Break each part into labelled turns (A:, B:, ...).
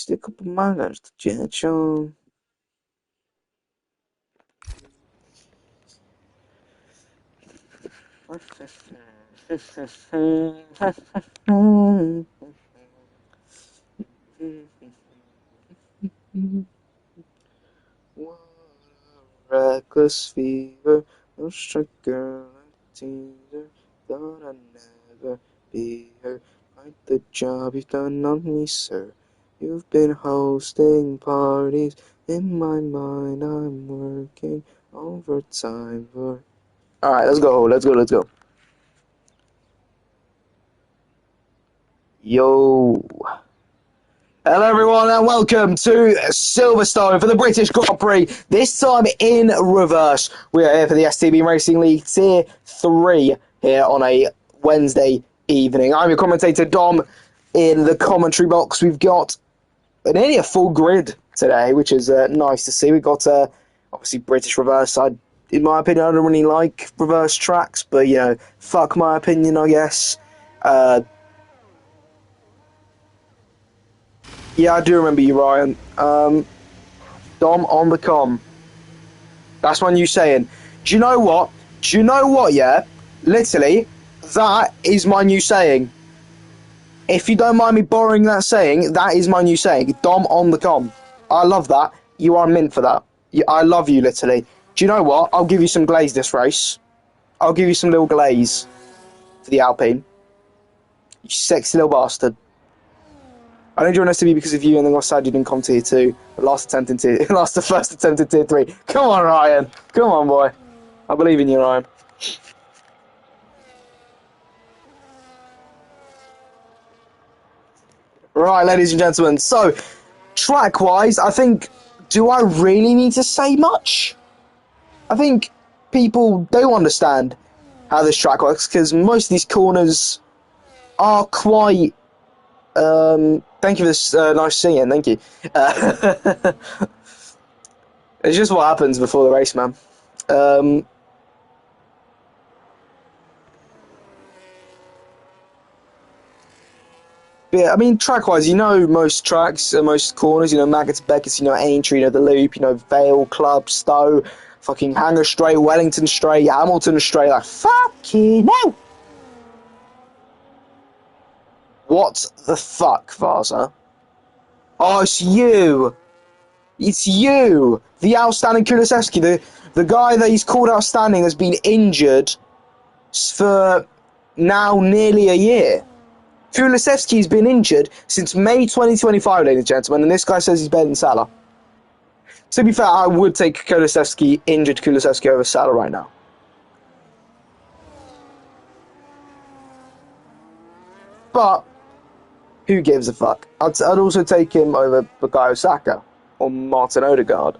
A: Stick up my guys to jet show. What a reckless fever, no strike girl and teaser. Thought I'd never be her. Like the job you've done on me, sir. You've been hosting parties. In my mind, I'm working overtime for. Alright, let's go. Yo. Hello everyone and welcome to Silverstone for the British Grand Prix, this time in reverse. We are here for the STB Racing League Tier 3 here on a Wednesday evening. I'm your commentator Dom. In the commentary box we've got nearly a full grid today, which is nice to see. We've got obviously British reverse. In my opinion, I don't really like reverse tracks, but you know, fuck my opinion, I guess. Yeah, I do remember you, Ryan. Dom on the com. That's my new saying. Do you know what? Yeah? Literally, that is my new saying. If you don't mind me borrowing that saying, that is my new saying. Dom on the com. I love that. You are mint for that. I love you, literally. Do you know what? I'll give you some glaze this race. I'll give you some little glaze for the Alpine. You sexy little bastard. I only joined STB because of you, and then got sad you didn't come tier 2. The first attempt in tier 3. Come on, Ryan. Come on, boy. I believe in you, Ryan. Right, ladies and gentlemen. So, track-wise, I think, do I really need to say much? I think people don't understand how this track works, because most of these corners are quite... thank you for this nice singing, thank you. It's just what happens before the race, man. Yeah, I mean, track-wise, you know most tracks, most corners, you know, Maggots, Beckett, you know, Aintree, you know, the Loop, you know, Vale, Club, Stowe, fucking Hanger Straight, Wellington Straight, Hamilton Straight, like, fucking hell! What the fuck, Vaza? Oh, it's you! It's you! The outstanding Kulisevsky, the guy that he's called outstanding has been injured for now nearly a year. Kulisevsky's been injured since May 2025, ladies and gentlemen, and this guy says he's better than Salah. To be fair, I would take injured Kulisevsky over Salah right now. But who gives a fuck? I'd also take him over Bukayo Saka or Martin Odegaard.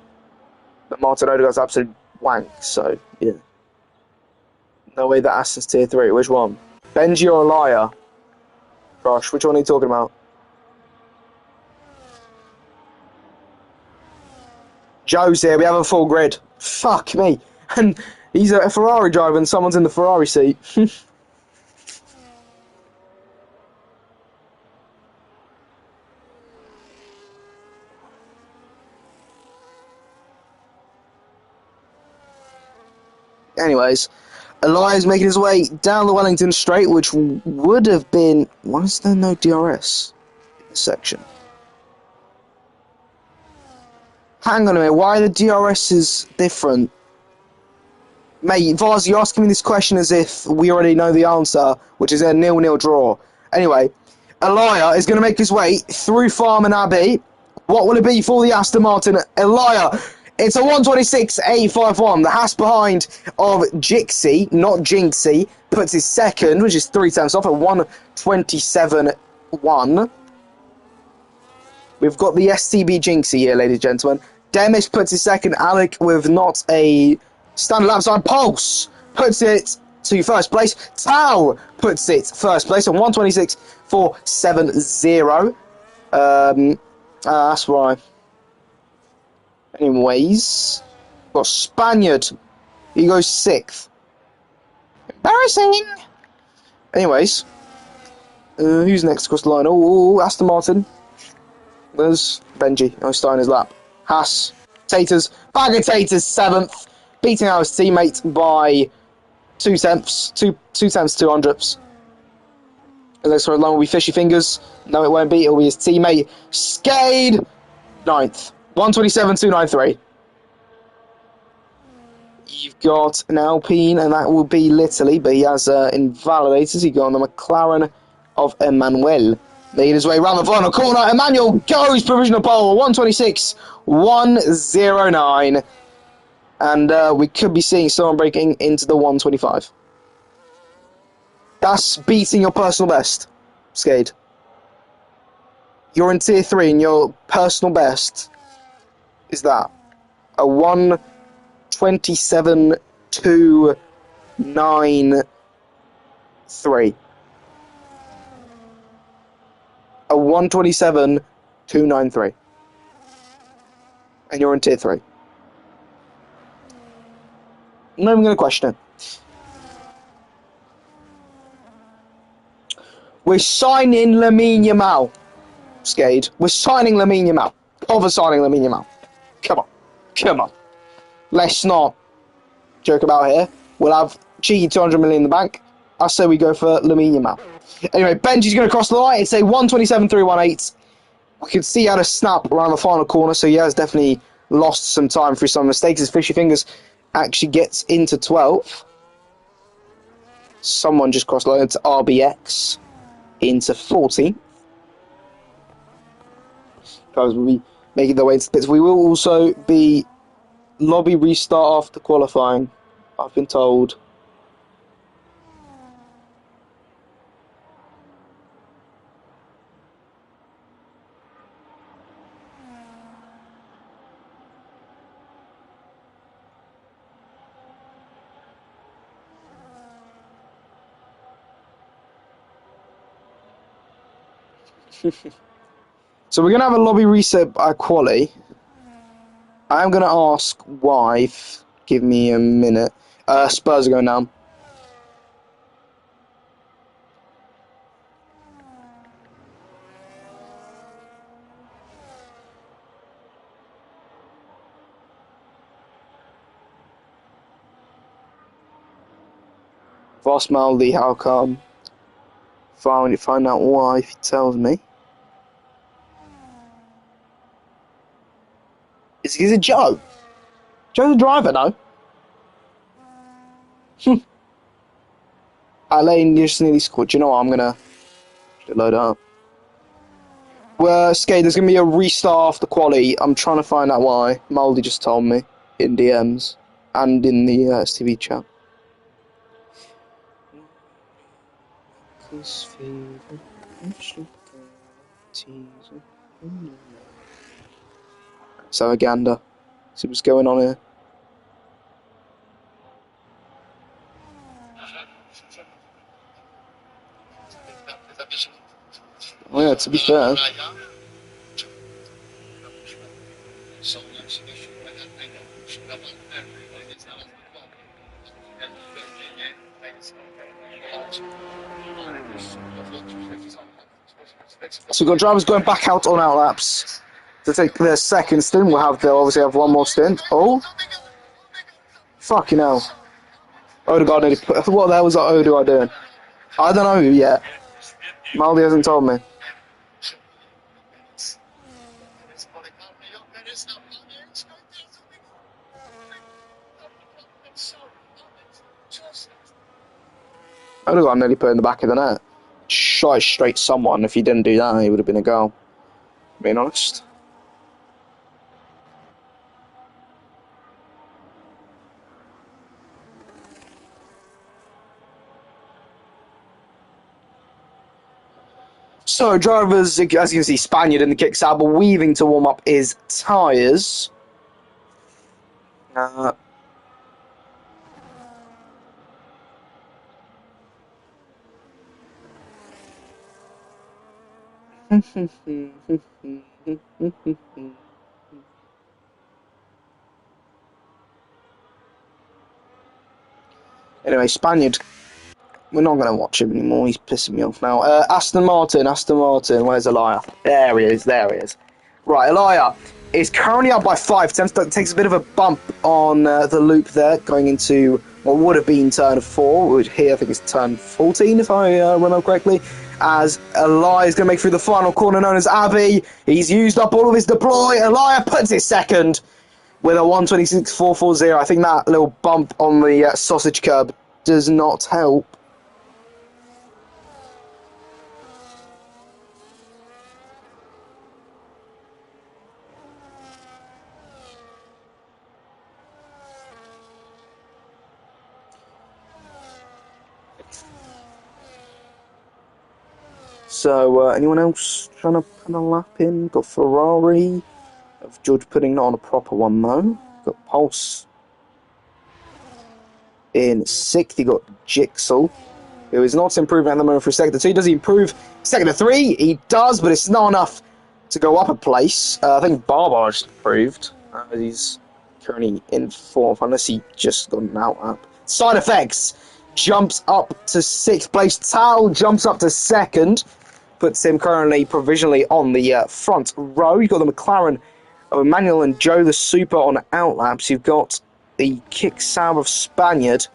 A: But Martin Odegaard's absolute wank, so yeah. No way that Aston's tier 3. Which one? Benji or Elia? Gosh, which one are you talking about? Joe's here, we have a full grid. Fuck me. And he's a Ferrari driver and someone's in the Ferrari seat. Anyways, Elia's making his way down the Wellington Straight, which would have been... Why is there no DRS in this section? Hang on a minute, why are the DRSs different? Mate, Vaz, you're asking me this question as if we already know the answer, which is a 0-0 draw. Anyway, Elia is going to make his way through Farm and Abbey. What will it be for the Aston Martin? Elia, it's a 126.851. The Haas behind of Jixie, not Jinxie, puts his second, which is 3 tenths off at 127.1. We've got the STB Jinxie here, ladies and gentlemen. Demis puts his second. Alec with not a standard lap time. Pulse puts it to first place. Tau puts it first place on 126.470. That's why. Anyways, got Spaniard. He goes 6th. Embarrassing. Anyways, who's next across the line? Oh, Aston Martin. There's Benji. I was starting his lap. Haas. Taters. Bag of Taters, 7th. Beating out his teammate by 2 tenths. 2 tenths, 2 hundredths. The next one along will be Fishy Fingers. No, it won't be. It'll be his teammate, Skade. 9th. 127.293. You've got an Alpine, and that will be literally, but he has invalidated. He got on the McLaren of Emmanuel. Making his way around the final corner. Emmanuel goes provisional pole. 126.109. And we could be seeing someone breaking into the 125. That's beating your personal best, Skade. You're in tier 3 and your personal best is that. A 127.293. A 127.293. And you're in tier 3. I'm not even going to question it. We're signing Lamine Yamal, Skade. We're signing Lamine Yamal. Over signing Lamine Yamal. Come on. Come on. Let's not joke about here. We'll have cheeky 200 million in the bank. I say we go for Lamine Yamal. Anyway, Benji's going to cross the line. It's a 127.318. We can see he had a snap around the final corner, so he has definitely lost some time through some mistakes. His Fishy Fingers actually gets into 12th. Someone just crossed the line to RBX into 14th. Guys will be making their way into the pits. We will also be lobby restart after qualifying, I've been told. So we're going to have a lobby reset at quali. I'm going to ask why. Give me a minute. Spurs are going down. Voss Maldi, how come? Find out why if he tells me. Is it Joe? Joe's the driver, no? Alain just nearly scored. Do you know what? I'm gonna load up. Well, Skate, there's gonna be a restart after quali. I'm trying to find out why. Maldi just told me in DMs and in the STB chat. So a gander. See what's going on here. Oh yeah, to be fair. So we've got drivers going back out on out laps to take their second stint. They'll obviously have one more stint. Oh, fucking hell! Odegaard nearly put. What the hell was that Odegaard doing? I don't know yet. Maldi hasn't told me. Odegaard nearly put in the back of the net. Shot straight someone. If he didn't do that, he would have been a goal. Being honest. So, drivers, as you can see, Spaniard in the kick saddle, weaving to warm up his tyres. Anyway, Spaniard. We're not going to watch him anymore. He's pissing me off now. Aston Martin. Where's the liar? There he is. Right, Elia is currently up by 5 tenths. That takes a bit of a bump on the loop there, going into what would have been turn 4, which here I think is turn 14, if I remember correctly, as Elia is going to make through the final corner known as Abbey. He's used up all of his deploy. Elia puts it second with a 1:26.440. I think that little bump on the sausage curb does not help. So, anyone else trying to put a lap in? Got Ferrari. Of George Pudding, not on a proper one though. Got Pulse in 6th. You got Jigsaw, who is not improving at the moment for Sector 2. Does he improve Sector 3? He does, but it's not enough to go up a place. I think Barbar just improved. He's currently in 4th, unless he just got an out up. Side Effects jumps up to 6th place. Tal jumps up to 2nd. Puts him currently provisionally on the front row. You've got the McLaren of Emmanuel and Joe the Super on outlaps. You've got the Kick Sour of Spaniard,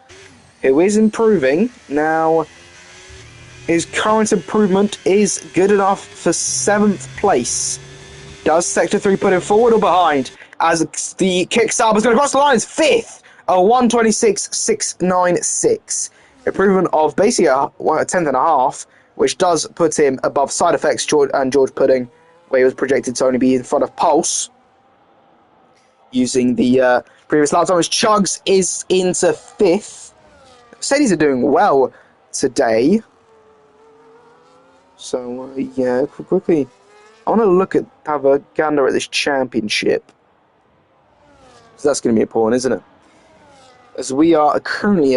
A: who is improving. Now, his current improvement is good enough for 7th place. Does Sector 3 put him forward or behind? As the Kick Sour is going to cross the lines, 5th, a 1:26.696. Improvement of basically a 10th and a half, which does put him above Side Effects and George Pudding, where he was projected to only be in front of Pulse. Using the previous lap time, as Chugs is into 5th. Mercedes are doing well today. So, yeah, quickly, I want to have a gander at this championship. So that's going to be important, isn't it? As we are currently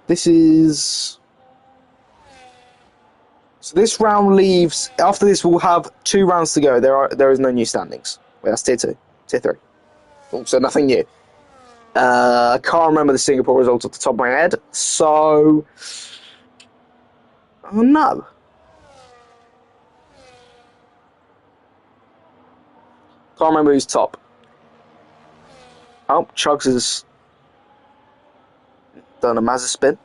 A: this is... So this round leaves... After this, we'll have 2 rounds to go. There is no new standings. Wait, that's tier 2. Tier 3. Also, nothing new. I can't remember the Singapore results off the top of my head, so... Oh, no. Can't remember who's top. Oh, Chugs has done a Mazda spin.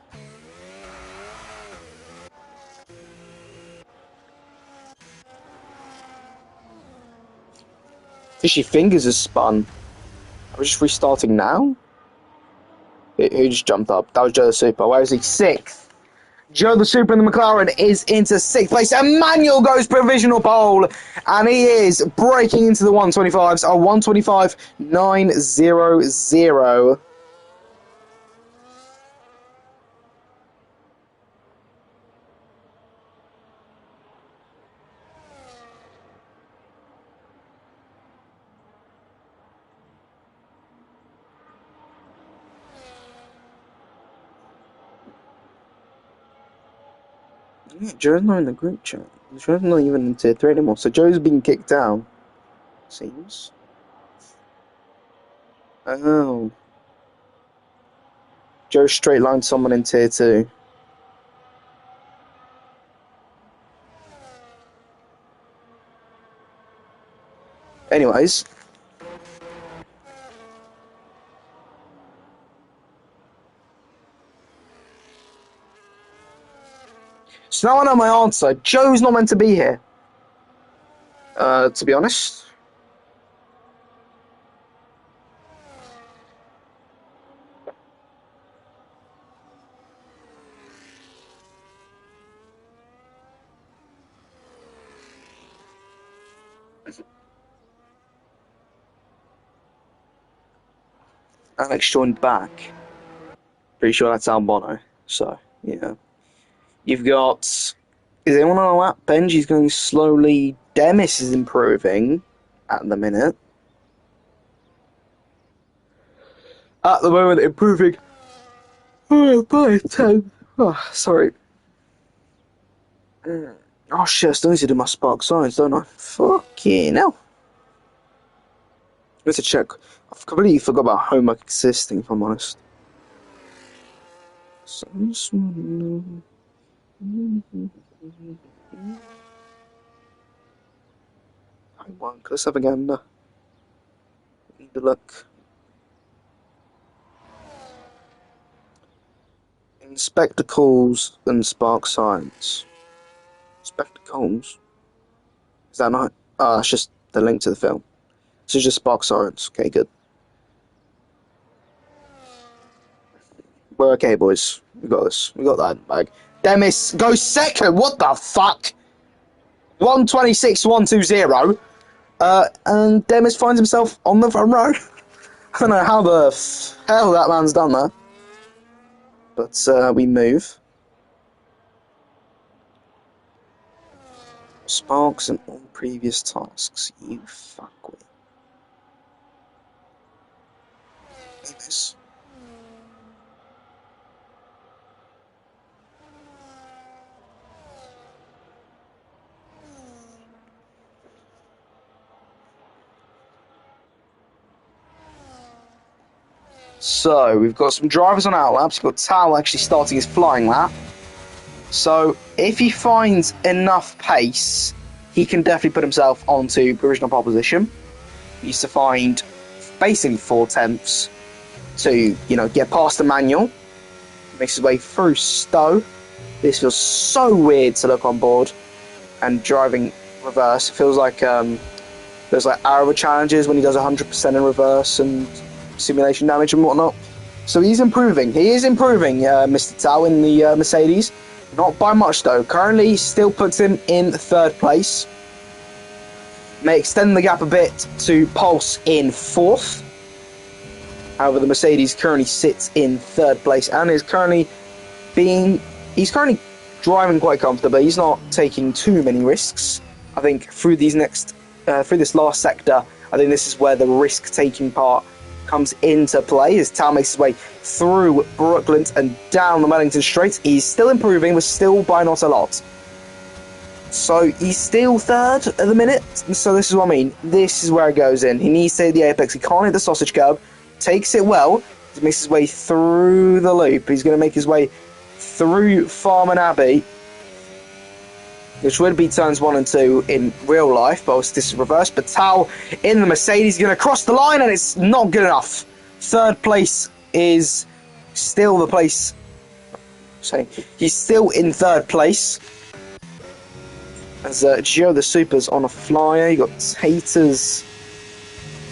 A: Fishy Fingers has spun. Are we just restarting now? Who just jumped up? That was Joe the Super. Where is he? 6th. Joe the Super in the McLaren is into 6th place. Emmanuel goes provisional pole, and he is breaking into the 125s. A 1:25.900. Yeah, Joe's not in the group chat. Joe's not even in tier 3 anymore. So Joe's been kicked down. Seems. Oh. Joe straight lined someone in tier 2. Anyways. So now I know my answer. Joe's not meant to be here. To be honest. Alex joined back. Pretty sure that's Albono. So, yeah. You've got... Is anyone on a lap? Benji's going slowly. Demis is improving at the minute. At the moment, improving. Oh, by 10. Oh, sorry. Oh, shit, I still need to do my spark signs, don't I? Fucking hell. Let's check. I've completely forgot about homework existing, if I'm honest. Hang on, let's have a gander. Need a look. In spectacles and spark science. Spectacles? Is that not? Oh, that's just the link to the film. This is just spark science. Okay, good. We're okay, boys. We got this. We got that in the bag. Demis goes second. What the fuck? 126.120. And Demis finds himself on the front row. I don't know how the hell that man's done that. But we move. Sparks and all previous tasks. You fuckwit. Demis. So, we've got some drivers on our laps. We've got Tal actually starting his flying lap. So, if he finds enough pace, he can definitely put himself onto provisional pole position. He needs to find basically 4/10 to, get past the manual. Makes his way through Stowe. This feels so weird to look on board. And driving reverse. It feels like there's like Arrow challenges when he does 100% in reverse and simulation damage and whatnot. So he's improving. He is improving, Mr. Tao in the Mercedes. Not by much though. Currently still puts him in third place. May extend the gap a bit to Pulse in fourth. However, the Mercedes currently sits in third place and is currently driving quite comfortably. He's not taking too many risks. I think through this last sector, I think this is where the risk-taking part comes into play as Tal makes his way through Brookland and down the Wellington Straight. He's still improving, but still by not a lot. So he's still third at the minute. So this is what I mean. This is where it goes in. He needs to hit the apex. He can't hit the sausage curb. Takes it well. He makes his way through the loop. He's going to make his way through Farman Abbey, which would be turns 1 and 2 in real life, but this is reversed. But Tal in the Mercedes is going to cross the line, and it's not good enough. Third place is still the place. So he's still in third place. As Gio the Super's on a flyer. You got Taters,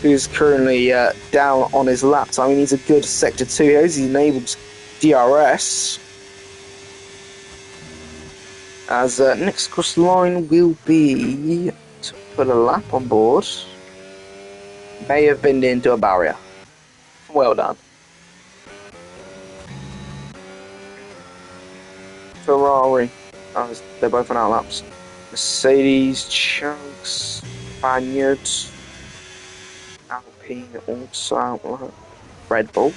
A: who's currently down on his lap time. He needs a good sector 2 here as he enables DRS. As next across the line will be to put a lap on board. May have been into a barrier. Well done. Ferrari. They're both on our laps. Mercedes, Chunks, Spaniard, Alpine, also outlap. Red Bull.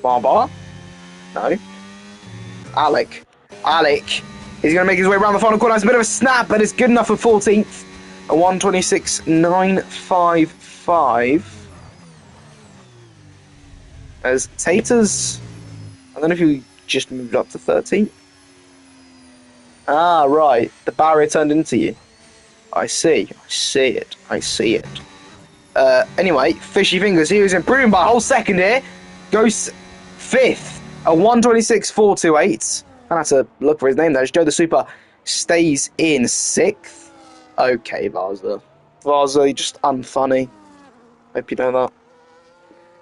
A: Barbar? No. Alec. He's going to make his way around the final corner. It's a bit of a snap, but it's good enough for 14th. A 126.955. As Taters, I don't know if you just moved up to 13th. Ah, right. The barrier turned into you. I see it. Anyway, Fishy Fingers, he was improving by a whole second here. Goes 5th. A 126.428. I have to look for his name there. Joe the Super stays in 6th. Okay, Varza, you're just unfunny. Hope you know that.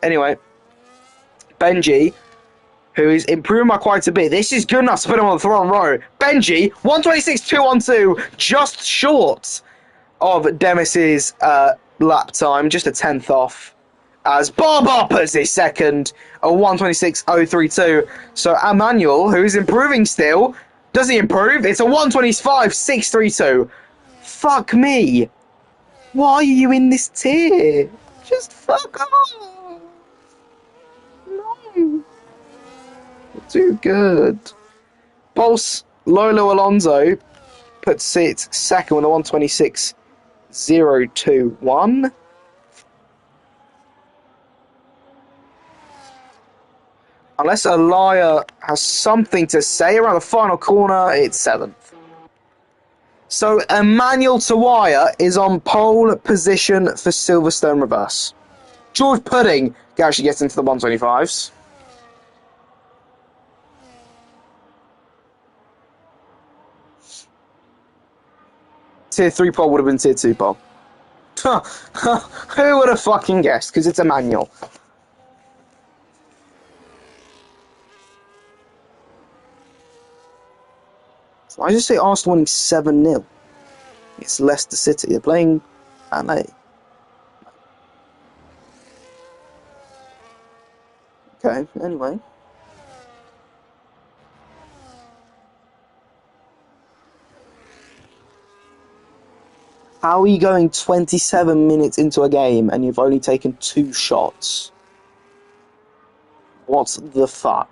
A: Anyway, Benji, who is improving by quite a bit. This is good enough to put him on the front row. Benji, 126.212, just short of Demis's lap time, just a 10th off. As Barbar puts his second, a 126.032. So Emmanuel, who is improving still, does he improve? It's a 125.632. Fuck me. Why are you in this tier? Just fuck off. No. Too good. Pulse Lolo Alonso puts it second with a 126.021. Unless a liar has something to say around the final corner, it's 7th. So Emmanuel Tawaya is on pole position for Silverstone reverse. George Pudding actually gets into the 125s. Tier 3 pole would have been Tier 2 pole. Who would have fucking guessed? Because it's Emmanuel. I just say Arsenal winning 7-0. It's Leicester City. They're playing LA. Okay, anyway. How are you going 27 minutes into a game and you've only taken 2 shots? What the fuck?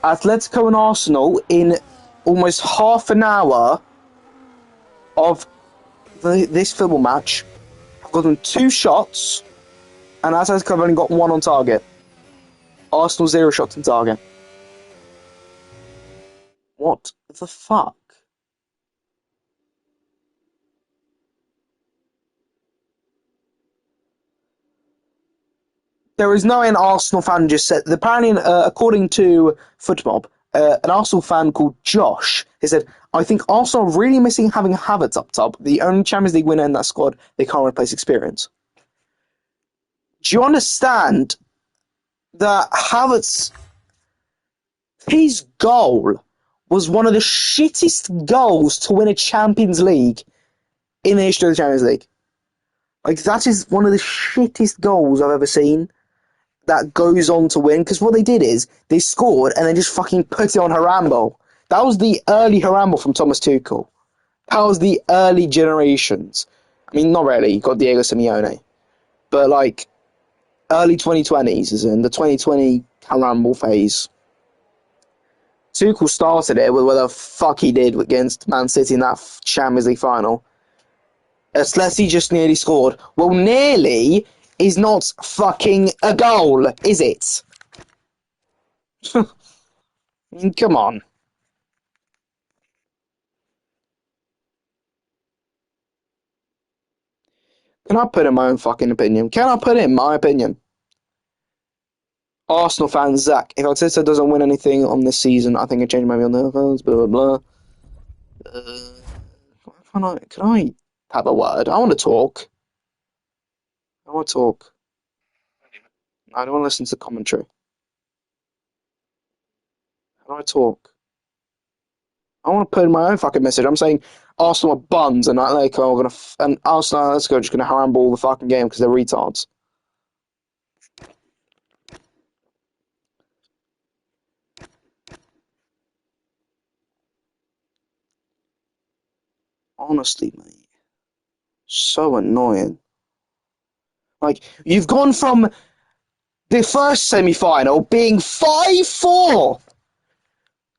A: Atletico and Arsenal in almost half an hour of this football match have gotten 2 shots, and Atletico have only got 1 on target. Arsenal 0 shots on target. What the fuck? There is no way an Arsenal fan just said. Apparently, according to Footmob, an Arsenal fan called Josh, he said, "I think Arsenal are really missing having Havertz up top. The only Champions League winner in that squad. They can't replace experience." Do you understand that Havertz, his goal was one of the shittest goals to win a Champions League in the history of the Champions League? Like, that is one of the shittest goals I've ever seen that goes on to win, because what they did is they scored and then just fucking put it on Harambo. That was the early Harambo from Thomas Tuchel. That was the early generations. I mean, not really, you got Diego Simeone, but like early 2020s, as in the 2020 Harambo phase. Tuchel started it with what the fuck he did against Man City in that Champions League final. Atleti just nearly scored. Well, nearly is not fucking a goal, is it? Come on. Can I put in my own fucking opinion? Can I put in my opinion? Arsenal fan Zach, if Arteta doesn't win anything on this season, I think a change might be on the phones, blah, blah, blah. Can I have a word? I want to talk. I want to talk. I don't want to listen to commentary. How do I talk? I want to put in my own fucking message. I'm saying Arsenal are buns, and like, oh, we're gonna and Arsenal, let's go, just gonna handball the fucking game because they're retards. Honestly, mate, so annoying. Like, you've gone from the first semi-final being 5-4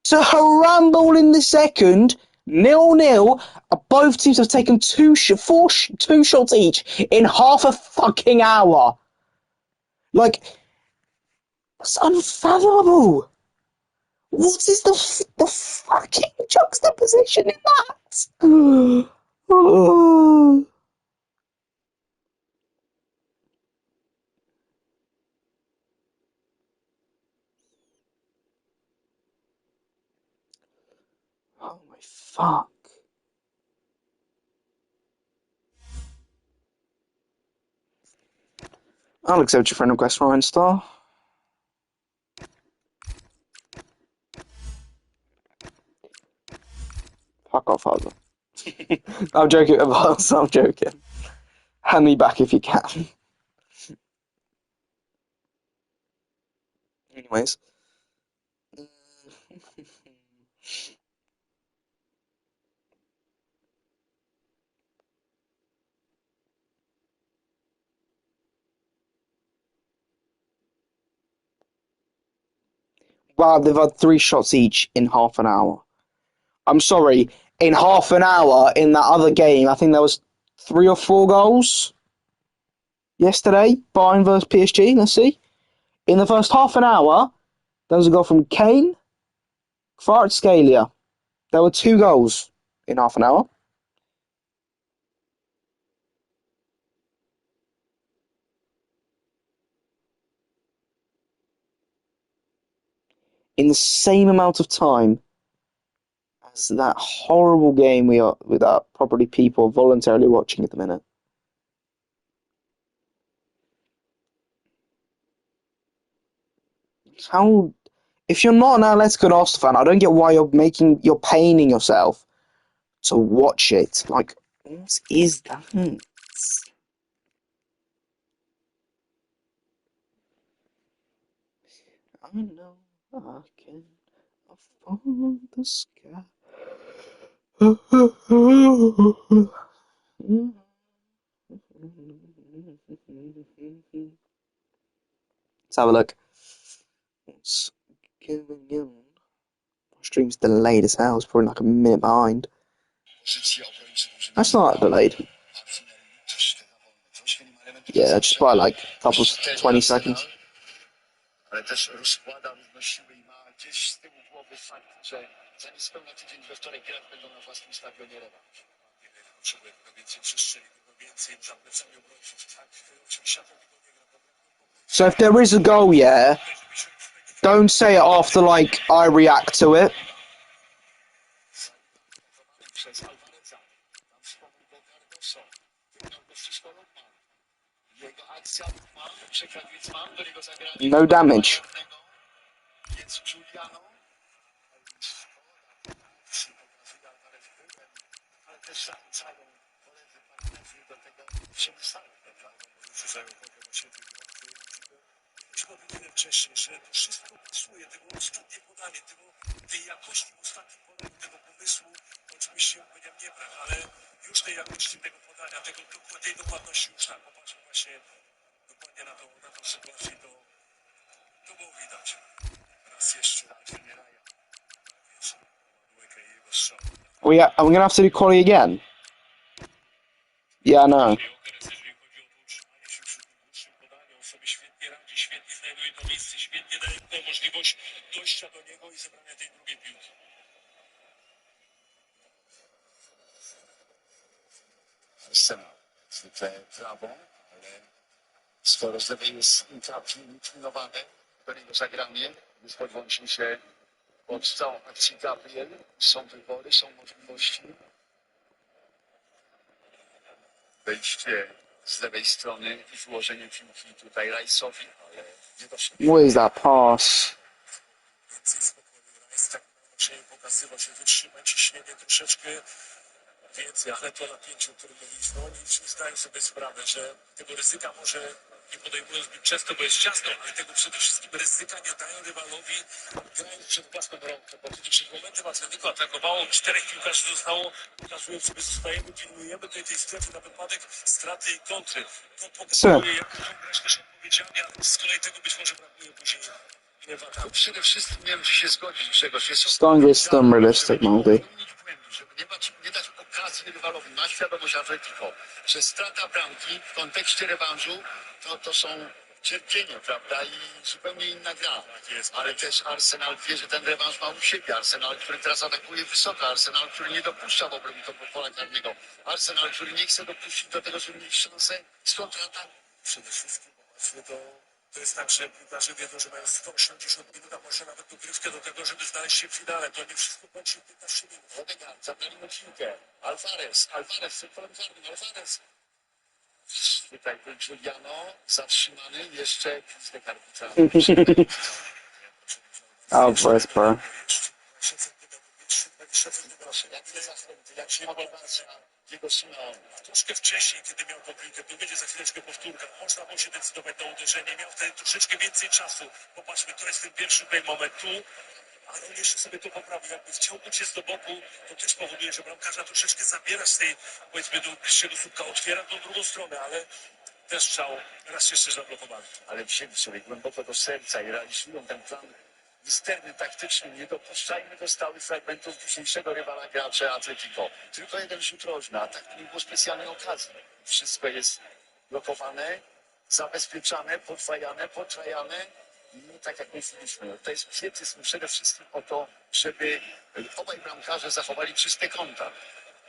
A: to Haramble in the second, 0-0. Both teams have taken two shots each in half a fucking hour. Like, that's unfathomable. What is the fucking juxtaposition in that? Oh my fuck. I'll accept your friend request, Ryan Star. Fuck off, Father. I'm joking, Advance, I'm joking. Hand me back if you can. Anyways. Wow, they've had 3 shots each in half an hour. I'm sorry, in half an hour in that other game, I think there was 3 or 4 goals. yesterday, Bayern versus PSG. Let's see. In the first half an hour, there was a goal from Kane, Kvaratskhelia. There were 2 goals in half an hour. In the same amount of time as that horrible game we are without probably people voluntarily watching at the minute. How? If you're not an Atletico Arsenal fan, I don't get why you're paining yourself to watch it. Like, what is that? I know I can afford the sky. Let's have a look. What's going on? My stream's delayed as hell. It's probably like a minute behind. That's not delayed. Yeah, just by like a couple 20 seconds. Ale też rozkłada równo siły i ma gdzieś z tyłu głowy fakt, że za niespełna tydzień we wtorek grać będą na własnym stadionie rewanż. Potrzebuje tego więcej przestrzeni, tego więcej za plecami obrońców. Tak, oczywiście So if there is a goal, yeah, don't say it after like I react to it. No damage. Wcześniej, że wszystko pasuje, tego ostatnie podanie, tej jakości ostatnich podań, tego pomysłu, oczywiście powiedziałem nie brak, ale już tej jakości tego podania, tej dokładności już tak, popatrzę właśnie dokładnie na tą sytuację, to było widać. Raz jeszcze Raja, jego strzał. Are we gonna have to do quality again? Yeah, no. Świetnie radzi, świetnie znajduje to miejsce, świetnie daje możliwość dojścia do niego i zebrania tej drugiej piłki. Arsenal zwykle prawą, ale skoro z lewej jest inklinowane do niego zagranie, już podłączył się pod całą akcję Gabriel. Są wybory, są możliwości. Wejście z lewej strony i włożenie piłki tutaj Rice'owi, ale nie doszło. What is that pass? Więcej spokoju. Rice tak pokazywał się wytrzymać ciśnienie troszeczkę więcej, ale to napięcie, o którym mówiliśmy, oni zdają sobie sprawę, że tego ryzyka może nie podejmują zbyt często, bo jest ciasno, ale tego przede wszystkim ryzyka nie dają rywalowi, grając przed własną rąkę. Bo przed momentem Atletico atakowało, 4 piłkarzy zostało, pokazują sobie, zostajemy, pilnujemy tej strefy na wypadek straty i kontry. To pokazuje, jak grać też odpowiedzialnie, ale z kolei tego być może brakuje później. Przede wszystkim nie wiem, czy się zgodzić czegoś. Strongest realistic movie. Żeby nie dać okazji rywalowi, ma świadomość Atletico, że strata bramki w kontekście rewanżu to są cierpienie, prawda, i zupełnie inna gra. Ale też Arsenal wie, że ten rewanż ma u siebie. Arsenal, który teraz atakuje wysoko, Arsenal, który nie dopuszcza w obronie do pola karnego, Arsenal, który nie chce dopuścić do tego, żeby mieć szansę z kontrataku. Przede wszystkim popatrzmy to jest tak, że piłkarze wiedzą, że mają 180 minut, a może nawet dogrywkę do tego, żeby znaleźć się w finale. To nie wszystko kończy 15 minut. Odegaard, zabrali mu piłkę. Alvarez, Alvarez. Tutaj był Giuliano, zatrzymany, jeszcze gwizdek arbitralny. Alvarez, bro. Jak się ma jego Simeone. Troszkę wcześniej, kiedy miał tę piłkę, to będzie za chwileczkę powtórka. Można było się decydować na uderzenie, miał wtedy troszeczkę więcej czasu. Popatrzmy, to jest ten pierwszy moment tu, ale on jeszcze sobie to poprawił. Jakby chciał uciec do boku, to też powoduje, że bramkarza troszeczkę zabiera z tej, powiedzmy, do bliższego słupka, otwiera tą drugą stronę, ale ten strzał raz jeszcze zablokowany. Ale wzięli sobie głęboko do serca i realizują ten plan misterny, taktyczny. Nie dopuszczajmy do stałych fragmentów dzisiejszego rywala graczy Atletico. Tylko jeden rzut rożny, a tak nie było specjalnej okazji. Wszystko jest blokowane
B: zabezpieczane, podwajane. I tak jak mówiliśmy, no to jest pietyzm przede wszystkim o to, żeby obaj bramkarze zachowali czyste konta.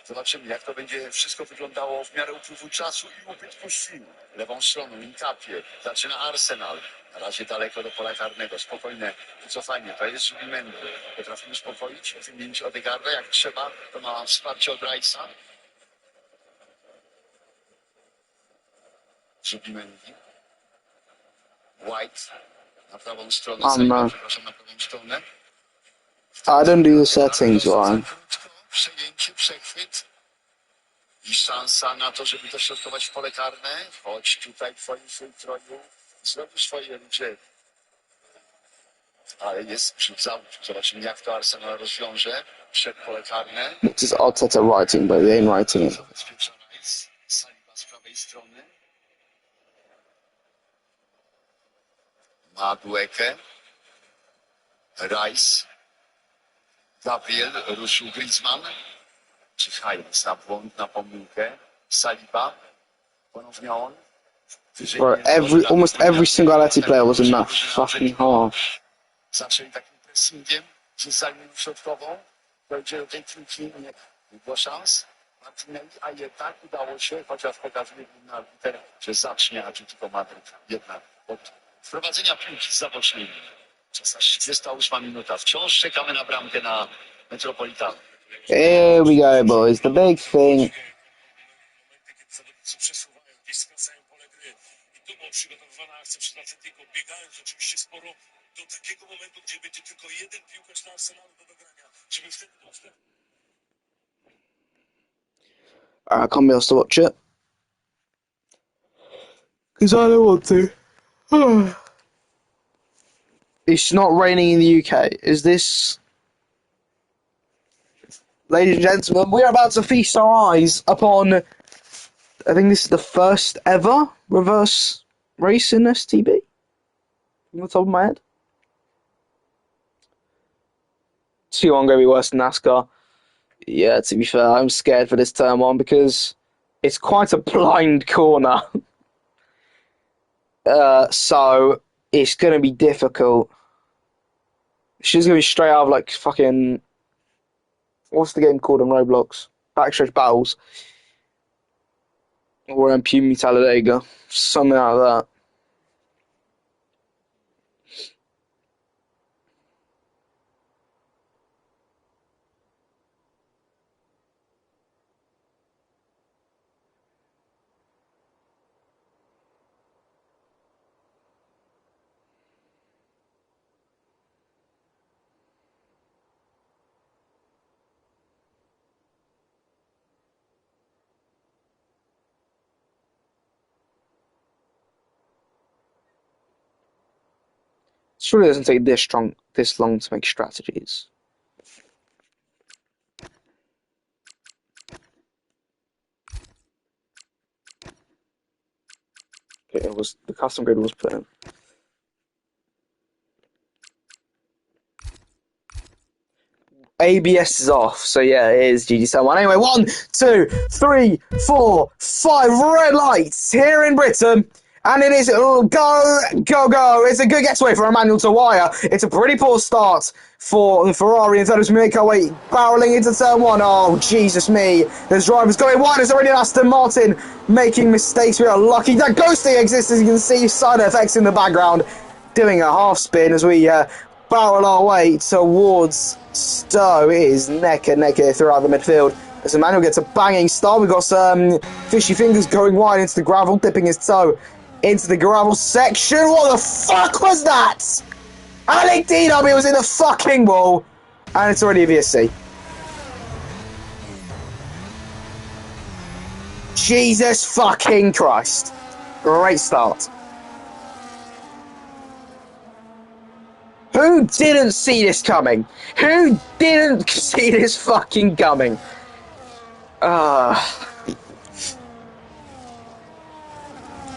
B: Zobaczymy, jak to będzie wszystko wyglądało w miarę upływu czasu i ubytku sił. Lewą stroną Inkapie, zaczyna Arsenal. Na razie daleko do pola karnego, spokojne wycofanie. To jest Zubimendi. Potrafimy uspokoić, wymienić Odegaarda jak trzeba. To ma wsparcie od Rice'a. Zubimendi. White na prawą stronę, Saliba, przepraszam, na prawą stronę.
A: I don't do the settings, Ryan.
B: Przejęcie, przechwyt i szansa na to, żeby dośrodkować w pole karne. Chodź tutaj, twoim filtroju, zrobisz swoje ludzie. Ale jest przód za aut. Zobaczymy, jak to Arsenal rozwiąże przed pole karne.
A: It is Arteta writing, but they ain't writing it.
B: Zabezpiecza Rice, Saliba z prawej strony. Madueke, Rice, Gabriel, ruszył Griezmann, czy Heinz na błąd, na pomyłkę, Saliba, ponownie on.
A: Bro, almost every single Atleti player was enough. Fucking harsh.
B: Zaczęli takim pressingiem, czy zajmą środkową, dojdzie do tej piłki, nie było szans. Martinelli, a jednak udało się, chociaż pokazuje na arbiter, że zacznie Atletico Madryt jednak od wprowadzenia piłki z zabocznymi. Czas 38 minuta. Wciąż czekamy na bramkę na Metropolitanu.
A: Here we go, boys. The big thing.
B: Zawodnicy przesuwają, gdzieś skracają pole gry. I to była przygotowywana akcja przez Atletico, biegając oczywiście sporo do takiego momentu, gdzie będzie tylko jeden piłkarz dla Arsenalu do dogrania, żeby wtedy dostać.
A: I can't be asked to watch it. Because I don't want to. It's not raining in the UK. Is this... Ladies and gentlemen, we're about to feast our eyes upon... I think this is the first ever reverse race in STB. From the top of my head. 2-1 going to be worse than NASCAR. Yeah, to be fair, I'm scared for this turn one because it's quite a blind corner. So it's going to be difficult. She's going to be straight out of like fucking... What's the game called on Roblox? Backstretch Battles. Or Impumi Talladega. Something like that. Surely it doesn't take this long to make strategies. Okay, the custom grid was put in. ABS is off, so yeah, it is GG71. Anyway, 1, 2, 3, 4, 5 red lights here in Britain. And it is go, go, go. It's a good getaway for Emmanuel Tawaya. It's a pretty poor start for the Ferrari in terms of make our way barreling into turn one. Oh, Jesus me. There's drivers going wide. It's already Aston Martin making mistakes. We are lucky that ghosting exists, as you can see. Side effects in the background. Doing a half spin as we barrel our way towards Stowe. It is neck and neck here throughout the midfield. As Emmanuel gets a banging start, we've got some fishy fingers going wide into the gravel, dipping his toe into the gravel section. What the fuck was that? Alec DW was in the fucking wall. And it's already a VSC. Jesus fucking Christ. Great start. Who didn't see this coming? Who didn't see this fucking coming?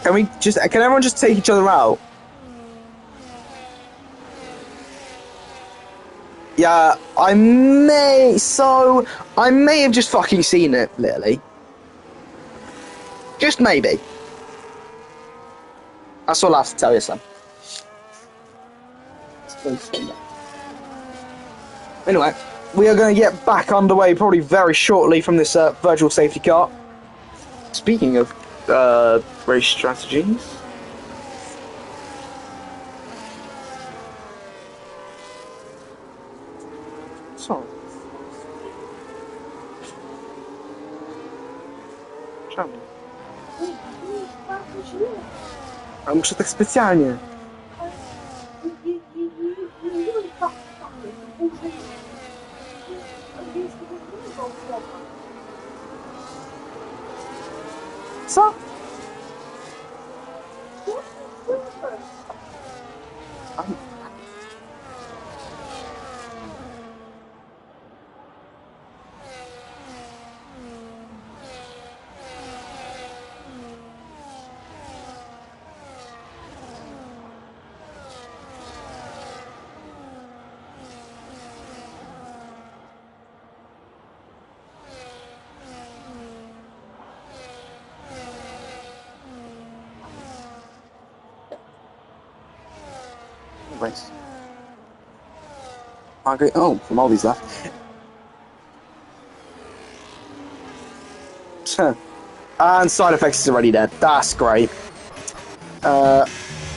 A: Can everyone just take each other out? Yeah, I may have just fucking seen it, literally. Just maybe. That's all I have to tell you, son. Anyway, we are going to get back underway probably very shortly from this virtual safety car. Speaking of race strategies. Co? Czemu? A muszę tak specjalnie. Co? Race. Okay. Oh, from all these left. And side effects is already dead. That's great.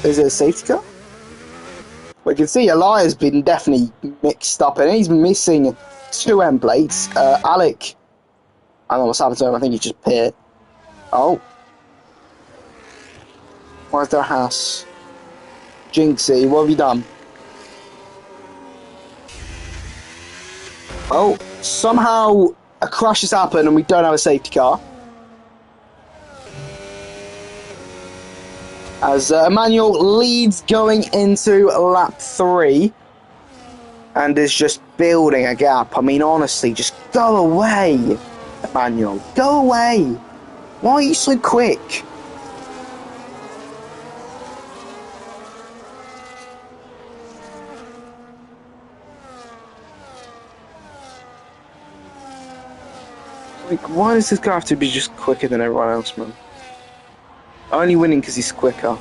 A: Is it a safety car? We can see Eli's been definitely mixed up, and he's missing 2 end plates. Alec, I don't know what's happened to him. I think he just appeared. Oh, where's their house? Jinxie, what have you done? Oh, somehow a crash has happened and we don't have a safety car. As Emmanuel leads going into lap 3 and is just building a gap. I mean, honestly, just go away, Emmanuel. Go away. Why are you so quick? Like, why does this guy have to be just quicker than everyone else, man? Only winning because he's quicker.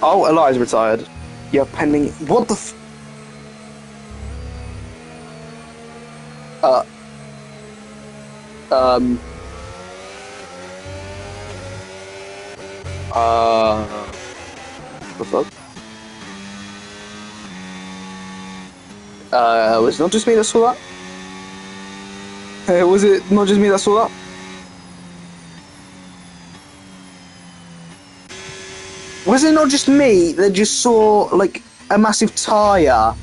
A: Oh, Eli's retired. You're pending. What the f. The fuck? Was it not just me that saw that? Was it not just me that saw that? Was it not just me that just saw, like, a massive tyre,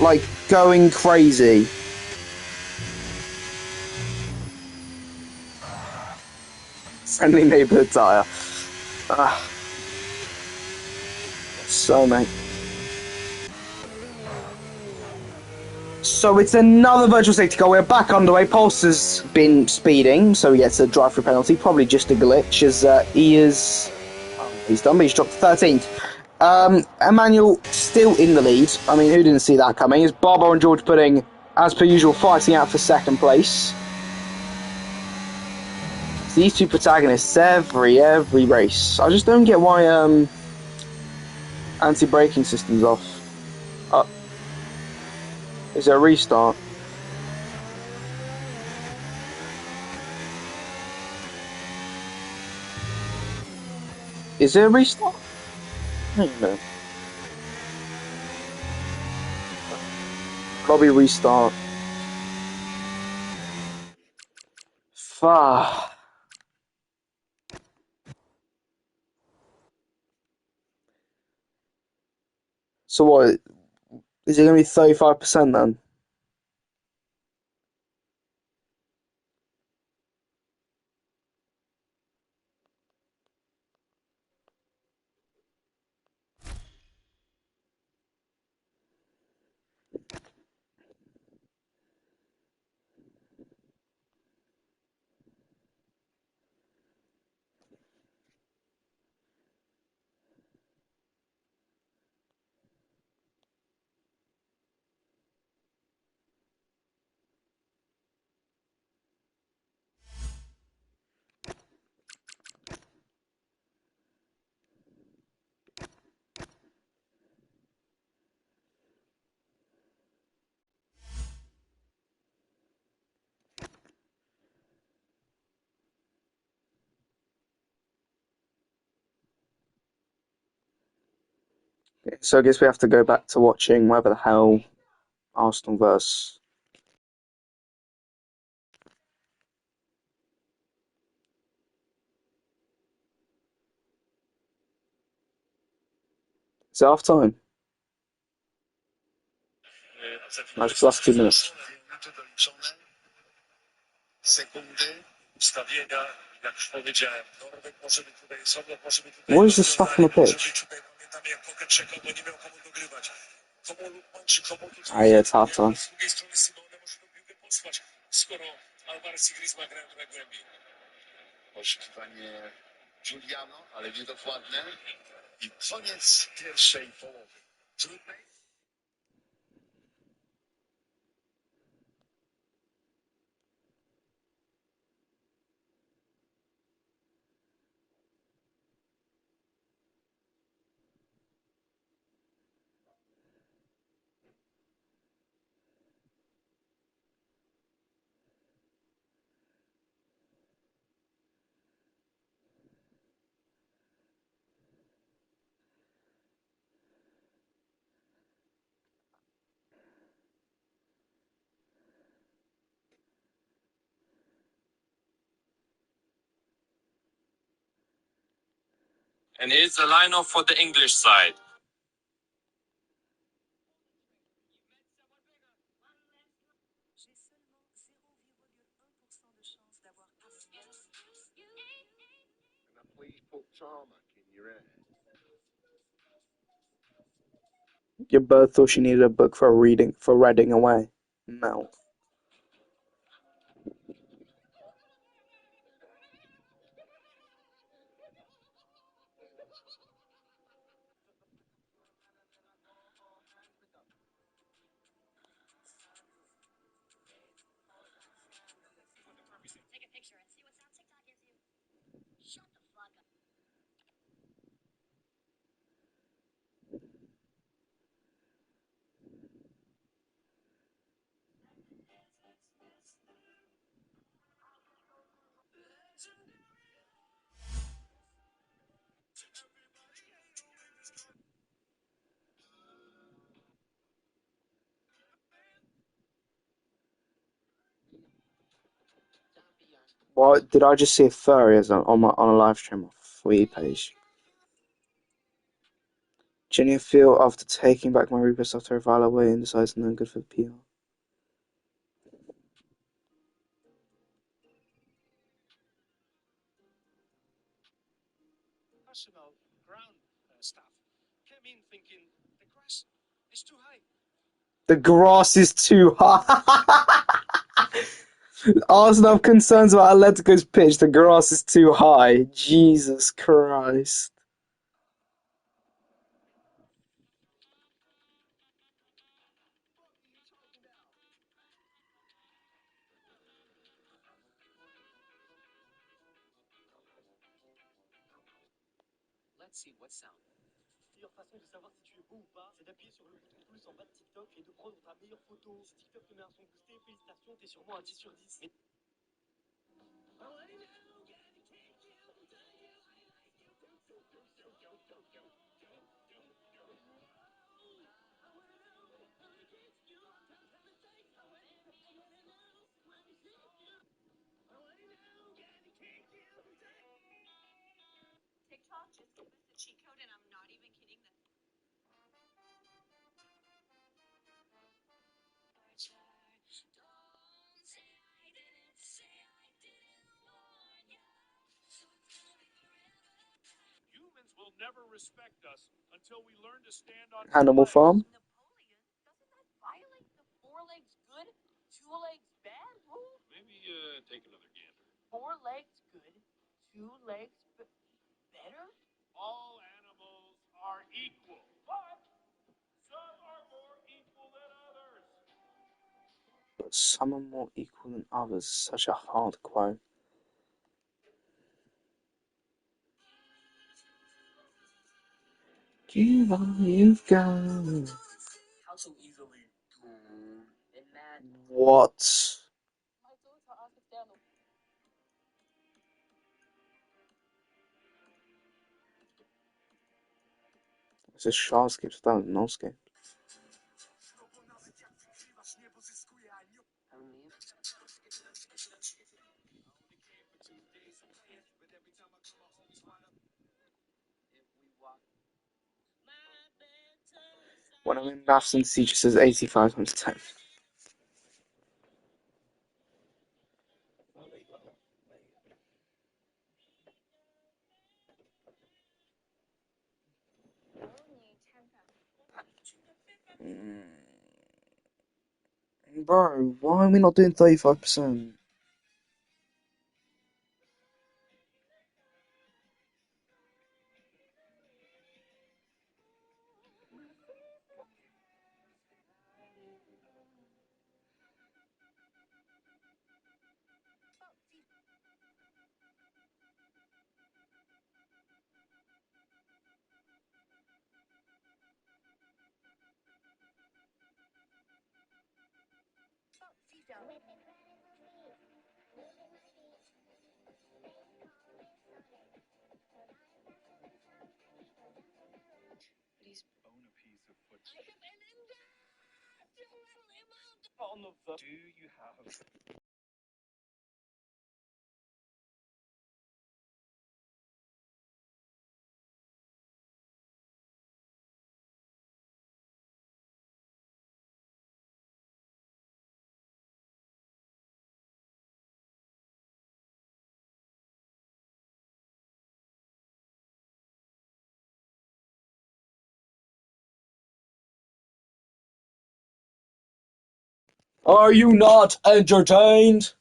A: like, going crazy? Friendly neighbourhood tyre. So, mate. So it's another virtual safety car. We're back underway. Pulse has been speeding, so he gets a drive-through penalty. Probably just a glitch, as he is. Oh, he's done, but he's dropped to 13th. Emmanuel still in the lead. I mean, who didn't see that coming? It's Barbo and George Pudding, as per usual, fighting out for second place. It's these two protagonists every race. I just don't get why anti-braking system's off. Is there a restart? Is there a restart? I don't know. Probably restart. Fuck. So what? Is it going to be 35% then? So I guess we have to go back to watching whatever the hell Arsenal versus. It's half time. That's plus 2 minutes.
B: Minuty doliczone, sekundy, ustawienia, jak już powiedziałem, Norweg może być tutaj, Sobot może być tutaj
A: What is this stuff on the
B: może
A: pitch?
B: być tutaj, pamiętamy jak Kokę czekał, bo nie miał komu dogrywać. Komu Lukman komu tutaj,
A: Ah, yeah, it's half time.
B: z drugiej strony Simone może tą piłkę posłać, skoro Alvarez i Griezmann grają trochę głębiej. Poszukiwanie Giuliano, ale niedokładne. I koniec pierwszej połowy. Trudnej.
C: And here's the lineup for the English side.
B: Please put tarmac in your head.
A: You both thought she needed a book for reading for reading away. No. What did I just see a furry as on a live stream off Free page? Genuine feel after taking back my repost after a violent way and decides no good for the PR.
D: Arsenal ground staff came in thinking the grass is too high.
A: The grass is too high. Arsenal have concerns about Atletico's pitch. The grass is too high. Jesus Christ.
D: Let's see what sound. La meilleure façon de savoir si tu es beau ou pas, c'est d'appuyer sur le bouton plus en bas de TikTok et de prendre ta meilleure photo. Si TikTok te met un son boosté, félicitations, t'es sûrement un 10 sur 10. Mais...
E: TikTok just gave us the cheat code, and I'm not even kidding.
D: Humans will never respect us until we learn to stand on
A: Animal Farm.
E: Napoleon, doesn't that violate the four legs good, two legs bad rule?
D: Maybe take another gander.
E: Four legs good, two legs better?
D: All animals are equal, but some are more equal than others.
A: But some are more equal than others. Such a hard quote. Give all you've got.
F: How so easily in that
A: What? Ze szklarski, czy tam noskie. When I'm in maths and teacher says 85 times 10. Bro, why are we not doing 35%? Are you not entertained?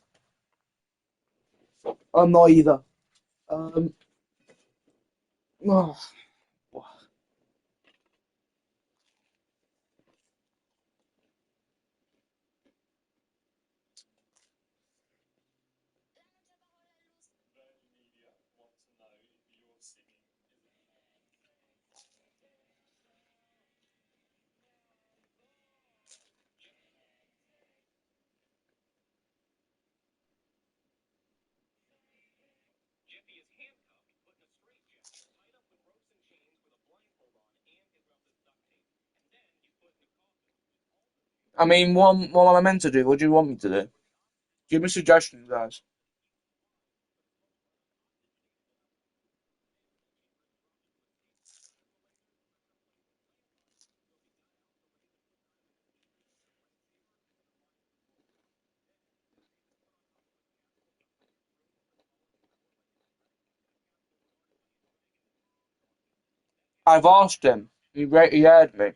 A: I'm not either. Oh. I mean, what am I meant to do? What do you want me to do? Give me suggestions, guys. I've asked him. He heard me.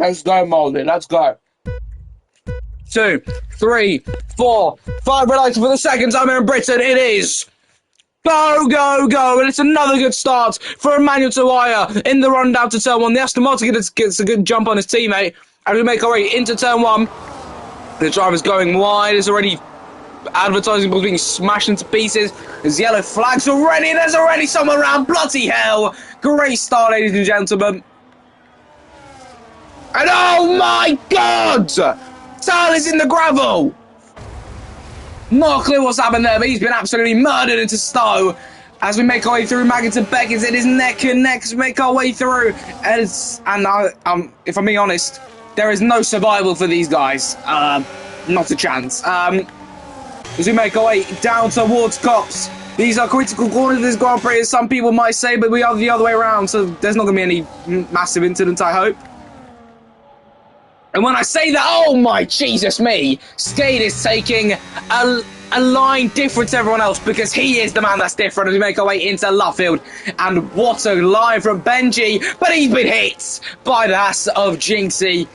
A: Let's go, Moldy. Let's go. 2, 3, 4, 5 related for the second time in Britain. It is go, go, go. And it's another good start for Emmanuel Tawaya in the run down to turn 1. The Aston Martin gets a good jump on his teammate. And we make our way into turn 1. The driver's going wide. It's already advertising boards being smashed into pieces. There's yellow flags already. There's already someone around. Bloody hell. Great start, ladies and gentlemen. And oh my God! Tal is in the gravel! Not a clue what's happened there, but he's been absolutely murdered into Stowe. As we make our way through, Maggins and Beckins, it is neck and neck as we make our way through. And if I'm being honest, there is no survival for these guys. Not a chance. As we make our way down towards Cops. These are critical corners of this Grand Prix, as some people might say, but we are the other way around, so there's not going to be any massive incident, I hope. And when I say that, oh my Jesus me, Skate is taking a line different to everyone else because he is the man that's different as we make our way into Luffield. And what a line from Benji, but he's been hit by the ass of Jinxie.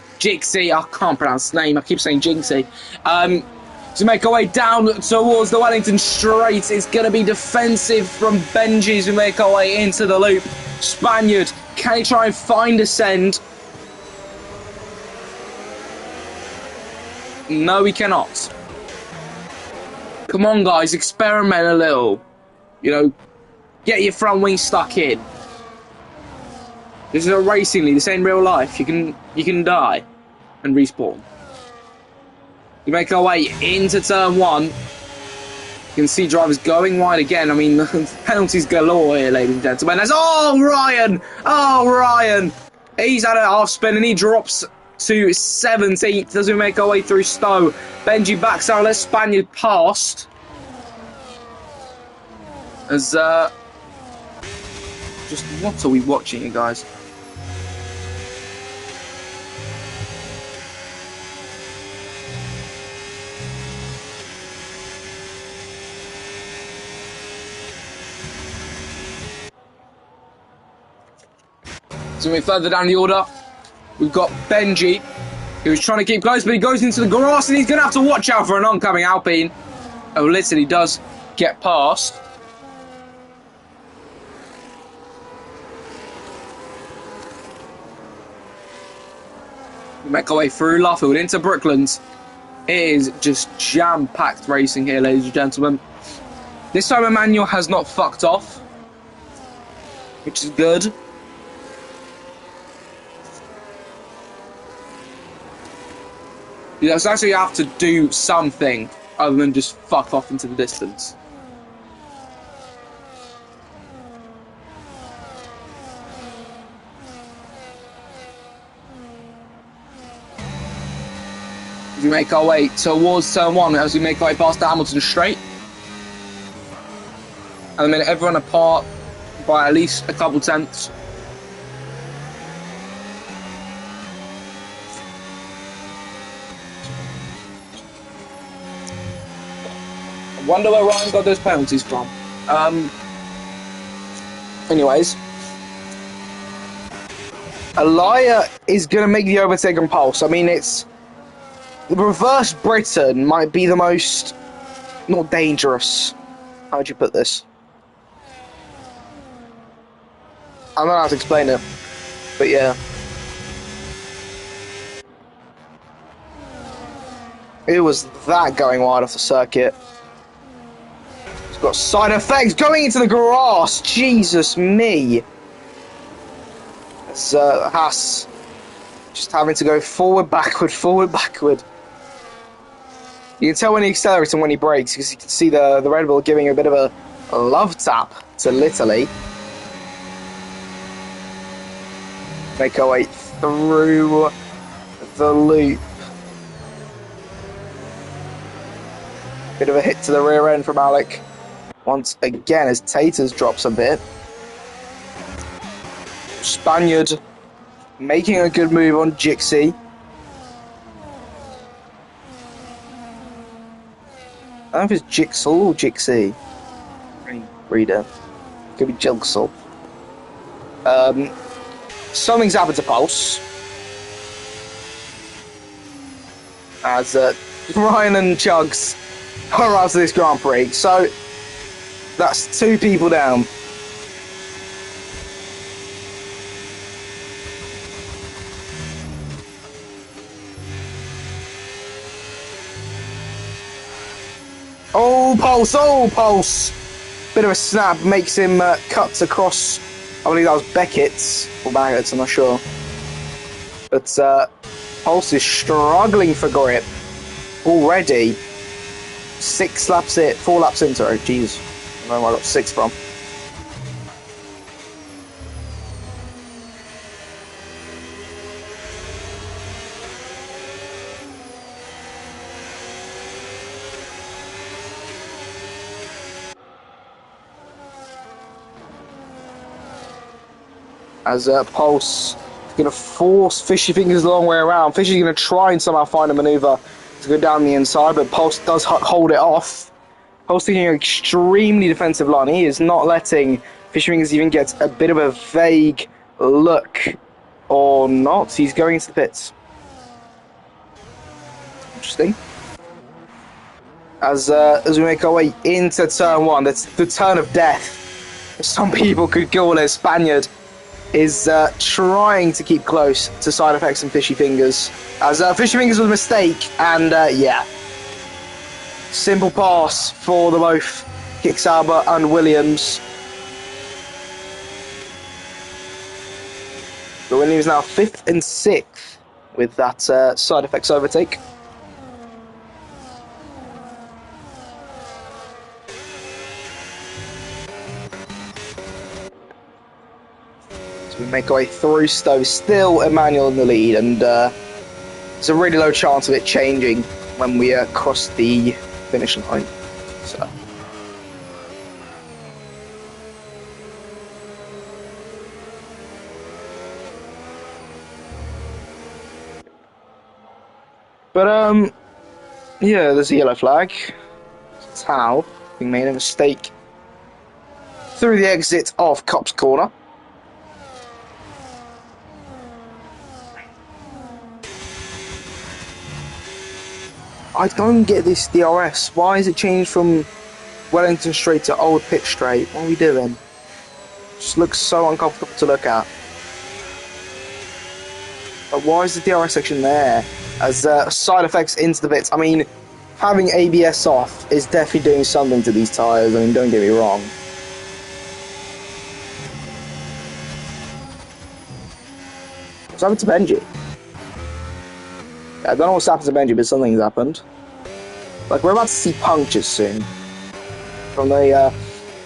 A: I can't pronounce his name, I keep saying Jinxie. To make our way down towards the Wellington Straight, it's going to be defensive from Benji as we make our way into the loop. Spaniard, can he try and find a send? No, we cannot. Come on, guys, experiment a little. You know, get your front wing stuck in. This is a racing league. This ain't real life. You can die and respawn. We make our way into turn 1. You can see drivers going wide again. I mean, penalties galore here, ladies and gentlemen. There's Ryan. Oh, Ryan. He's had a half spin and he drops to 17th as we make our way through Stowe. Benji backs out, let's Spaniard past. As, just what are we watching here, guys? So we're further down the order. We've got Benji, who's trying to keep close, but he goes into the grass and he's going to have to watch out for an oncoming Alpine. Oh, literally does get past. We make our way through Luffield into Brooklands. It is just jam-packed racing here, ladies and gentlemen. This time Emmanuel has not fucked off, which is good. You actually have to do something other than just fuck off into the distance. As we make our way towards turn 1, as we make our way past the Hamilton Straight. At the minute, everyone apart by at least a couple tenths. Wonder where Ryan got those penalties from. Anyways, Alaya is going to make the overtake and pulse. I mean, it's reverse Britain might be the most not dangerous. How would you put this? I don't know how to explain it, but yeah. It was that going wide off the circuit. It's got side effects going into the grass. Jesus me. It's Haas just having to go forward, backward, forward, backward. You can tell when he accelerates and when he brakes because you can see the Red Bull giving a bit of a love tap to Literally. Make our way through the loop. Bit of a hit to the rear end from Alec. Once again, as Taters drops a bit. Spaniard making a good move on Jixie. I don't know if it's Jigsaw or Jixie. Reader. Could be Jigsaw. Something's happened to Pulse. as Ryan and Chugs are out of this Grand Prix. So that's 2 people down. Oh, Pulse! Bit of a snap makes him cuts across. I believe that was Beckett's or Baggett's, I'm not sure. But Pulse is struggling for grip already. 4 laps in, sorry. Jeez, I don't know where I got 6 from. As Pulse is going to force Fishy Fingers the long way around. Fishy's going to try and somehow find a manoeuvre to go down the inside, but Pulse does hold it off. Pulse taking an extremely defensive line. He is not letting Fishy Fingers even get a bit of a vague look or not. He's going into the pits. Interesting. As we make our way into turn 1, that's the turn of death. Some people could call it. Spaniard is trying to keep close to Side Effects and Fishy Fingers. As Fishy Fingers was a mistake, and yeah. Simple pass for the both Kicksauber and Williams. But Williams now 5th and 6th with that Side Effects overtake. We make our way through Stowe, still Emmanuel in the lead, and there's a really low chance of it changing when we cross the finish line. So. But yeah, there's a yellow flag. Tao being made a mistake through the exit of Cop's Corner. I don't get this DRS. Why is it changed from Wellington Straight to Old Pit Straight? What are we doing? It just looks so uncomfortable to look at. But why is the DRS section there? As Side Effects into the pits. I mean, having ABS off is definitely doing something to these tyres. I mean, don't get me wrong. What's happened to Benji? I don't know what's happened to Benji, but something's happened. Like, we're about to see punctures soon. From the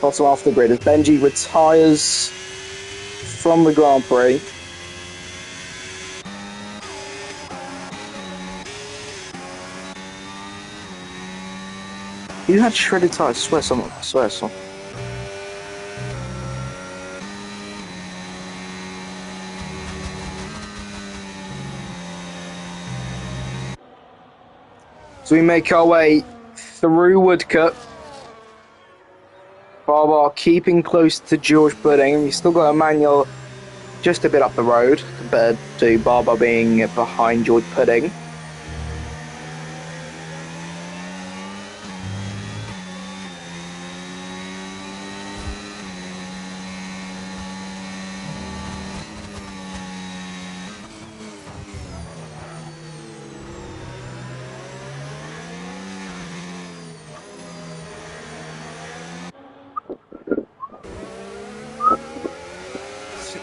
A: bottom half of the grid, as Benji retires from the Grand Prix. You had shredded tyres, I swear so. So we make our way through Woodcut. Barbar keeping close to George Pudding. We've still got Emmanuel just a bit up the road compared to Barbar being behind George Pudding.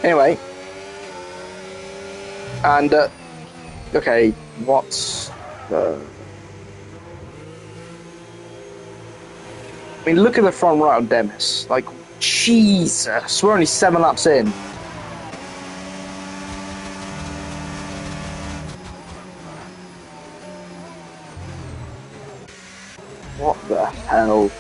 A: Anyway, and okay, what's the? I mean, look at the front right on Demis. Like, Jesus, we're only 7 laps in. What the hell?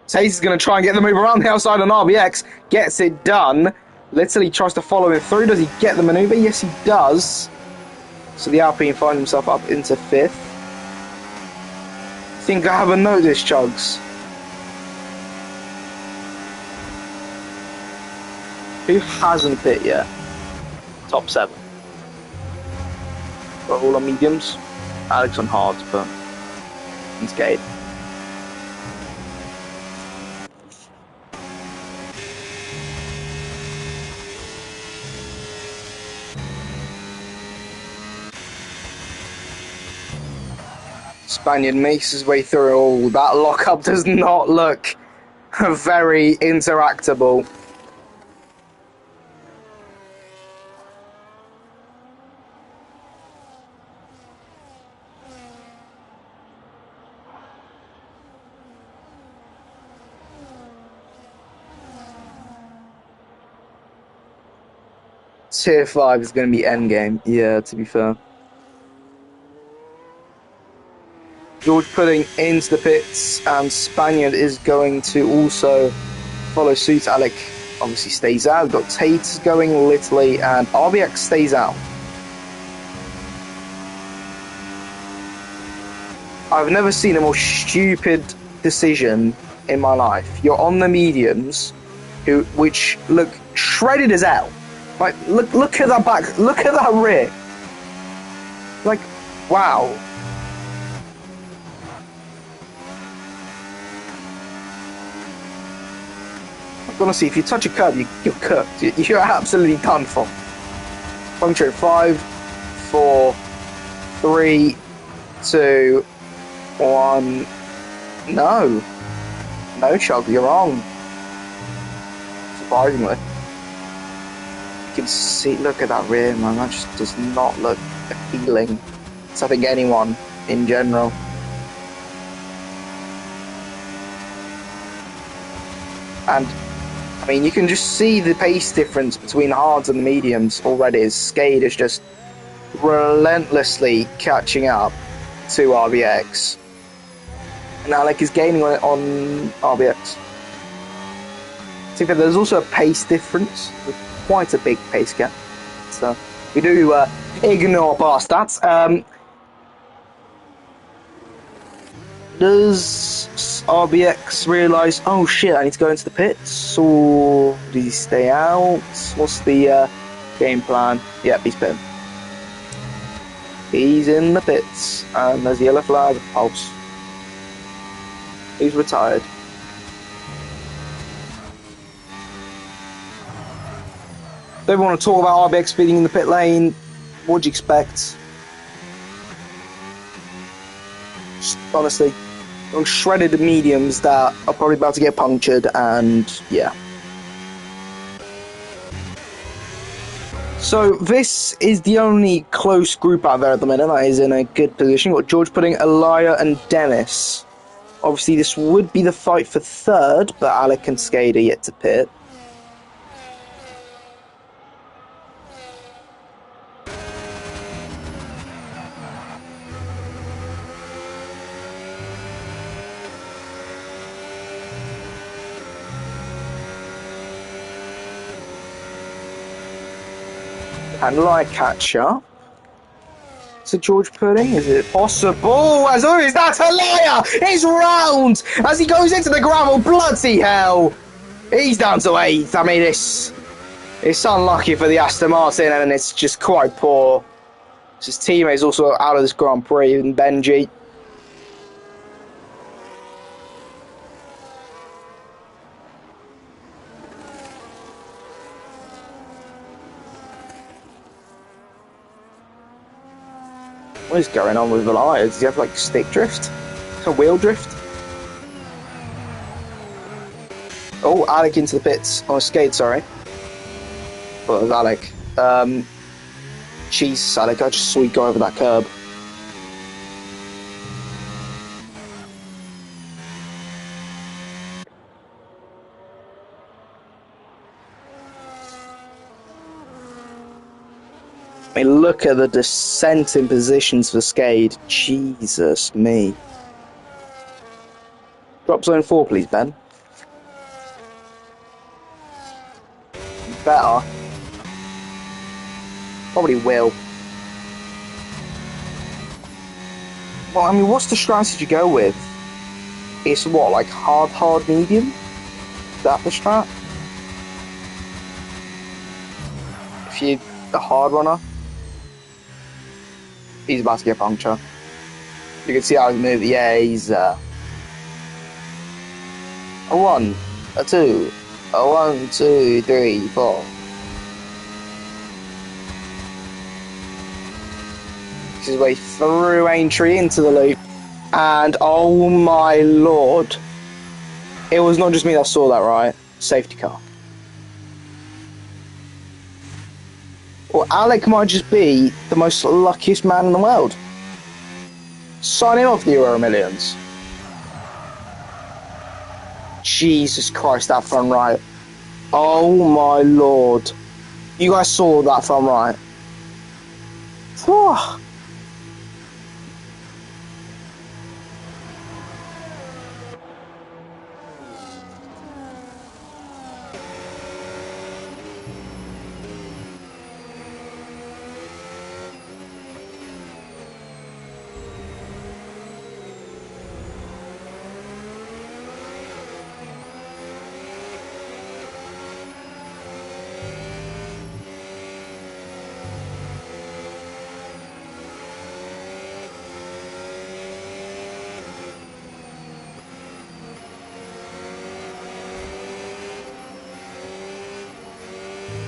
A: Taze is going to try and get the move around the outside on RBX. Gets it done. Literally tries to follow him through. Does he get the manoeuvre? Yes, he does. So the Alpine finds himself up into 5th. Think I haven't noticed, Chugs. Who hasn't hit yet? Top 7. Got all on mediums. Alex on hard, but it's Gate. Spaniard makes his way through. Oh, that lockup does not look very interactable. Tier 5 is going to be endgame. Yeah, to be fair. George putting into the pits, and Spaniard is going to also follow suit. Alec obviously stays out. We've got Tate going Littley, and RBX stays out. I've never seen a more stupid decision in my life. You're on the mediums, which look shredded as hell. Like, look at that back, look at that rear. Like, wow. Honestly, if you touch a curb, you're cooked. You're absolutely done for. Puncture 5, 4, 3, 2, 1. No, Chug, you're wrong. Surprisingly. You can see, look at that rear, man. That just does not look appealing to, I think, anyone in general. And I mean, you can just see the pace difference between hards and the mediums already, as Skade is just relentlessly catching up to RBX. And Alec is gaining on RBX. See, but there's also a pace difference, quite a big pace gap. So we do ignore past that. Does RBX realise, oh shit, I need to go into the pits? Or does he stay out? What's the game plan? Yep, he's pitting. He's in the pits, and there's a yellow flag, pulse. He's retired. Don't want to talk about RBX speeding in the pit lane. What do you expect? Just, honestly, on shredded mediums that are probably about to get punctured, and yeah. So this is the only close group out there at the minute that is in a good position. We've got George putting Elia and Dennis. Obviously this would be the fight for third, but Alec and Skade are yet to pit. And like catch up to George Pudding, is it possible? As always, that's a liar! It's round! As he goes into the gravel, bloody hell! He's down to 8th. I mean, it's unlucky for the Aston Martin, and it's just quite poor. His teammate's also out of this Grand Prix, and Benji. What is going on with Elia? Does he have like stick drift? A wheel drift? Oh, Alec into the pits. On a skate, sorry. Well, it was Alec. Jesus, Alec, I just saw you go over that curb. I mean, look at the descent in positions for Skade. Jesus me. Drop zone 4, please, Ben. Better. Probably will. Well, I mean, what's the strategy you go with? It's what, like hard, medium? Is that the strat? If you're a hard runner, he's about to get puncture. You can see how he's moving. Yeah, he's a 1, a 2, a 1, 2, 3, 4. His way through Aintree into the loop, and oh my lord, it was not just me that saw that, right? Safety car. Well, Alec might just be the most luckiest man in the world. Sign him off the Euro Millions. Jesus Christ, that front right. Oh my lord. You guys saw that front right. Whew.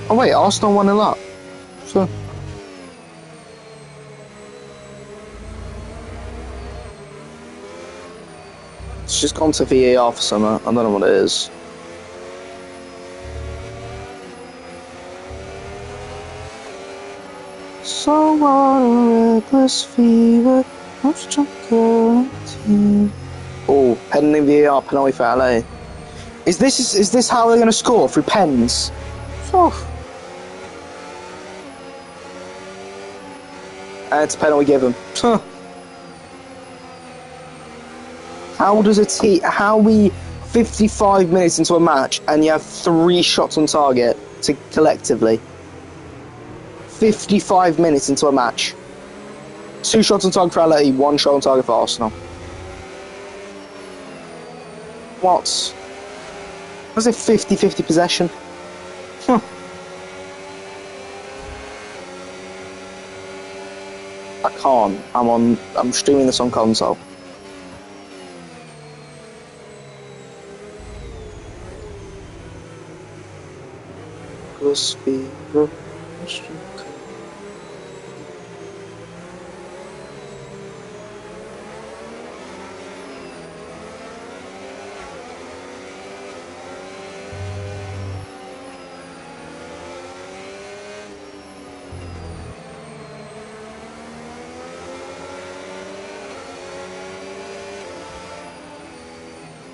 A: Oh wait, Arsenal won a lot. So it's just gone to VAR for summer. I don't know what it is. So what a reckless fever. Oh, pending VAR penalty for LA. Is this how they're going to score through pens? And it's a penalty given. How does a team? How we 55 minutes into a match and you have 3 shots on target to collectively? 55 minutes into a match. 2 shots on target for LA, 1 shot on target for Arsenal. What? Was it 50-50 possession? I can't. I'm streaming this on console.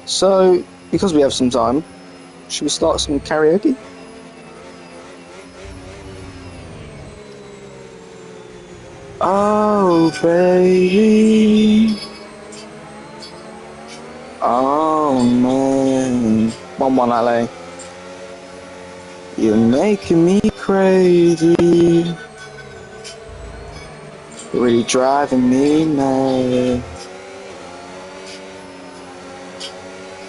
A: So, because we have some time, should we start some karaoke? Oh, baby. Oh, man. 1-1 LA. You're making me crazy. You're really driving me mad.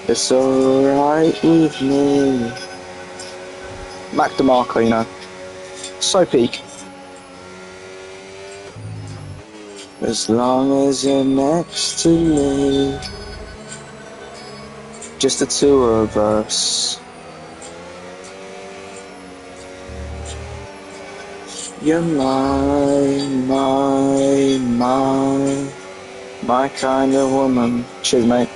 A: It's alright with me. Mac DeMarco, you know. So peak. As long as you're next to me. Just the 2 of us. You're my kind of woman. Cheers, mate.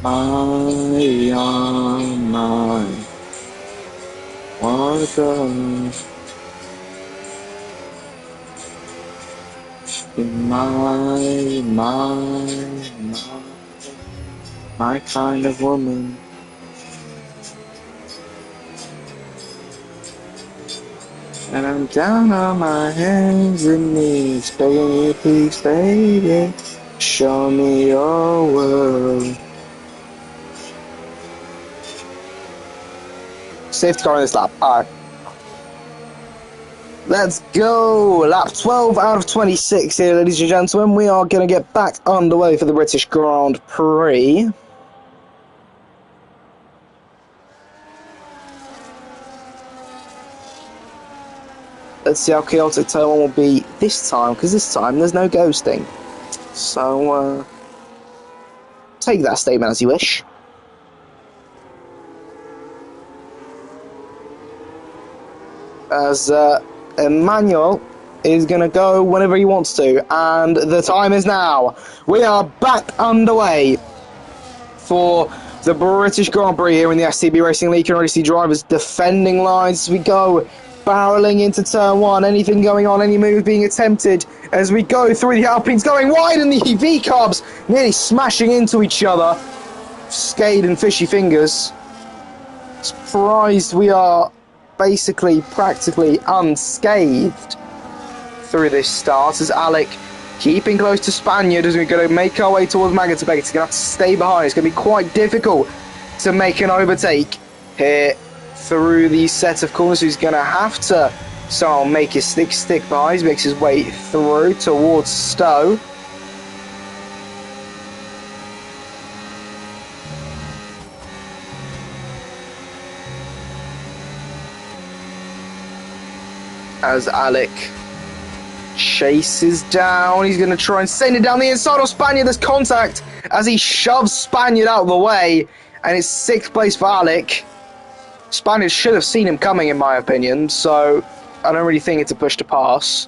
A: My, what a girl. You're my kind of woman. And I'm down on my hands and knees, begging you, please, baby, show me your world. Safety car in this lap. Alright. Let's go! Lap 12 out of 26 here, ladies and gentlemen. We are going to get back underway for the British Grand Prix. Let's see how chaotic turn 1 will be this time, because this time there's no ghosting. So, take that statement as you wish. As Emmanuel is going to go whenever he wants to, and the time is now. We are back underway for the British Grand Prix here in the STB Racing League. You can already see drivers defending lines as we go, barreling into turn one. Anything going on, any move being attempted as we go through the Alpines, going wide, and the V-Carbs nearly smashing into each other. Skade and Fishy Fingers. Surprised we are basically practically unscathed through this start, as Alec keeping close to Spaniard as we're going to make our way towards Magnetabek. It's going to have to stay behind. It's going to be quite difficult to make an overtake here through the set of corners. He's going to have to make his stick behind. He makes his way through towards Stowe. As Alec chases down, he's going to try and send it down the inside of Spaniard. There's contact as he shoves Spaniard out of the way, and it's 6th place for Alec. Spaniard should have seen him coming, in my opinion, so I don't really think it's a push to pass.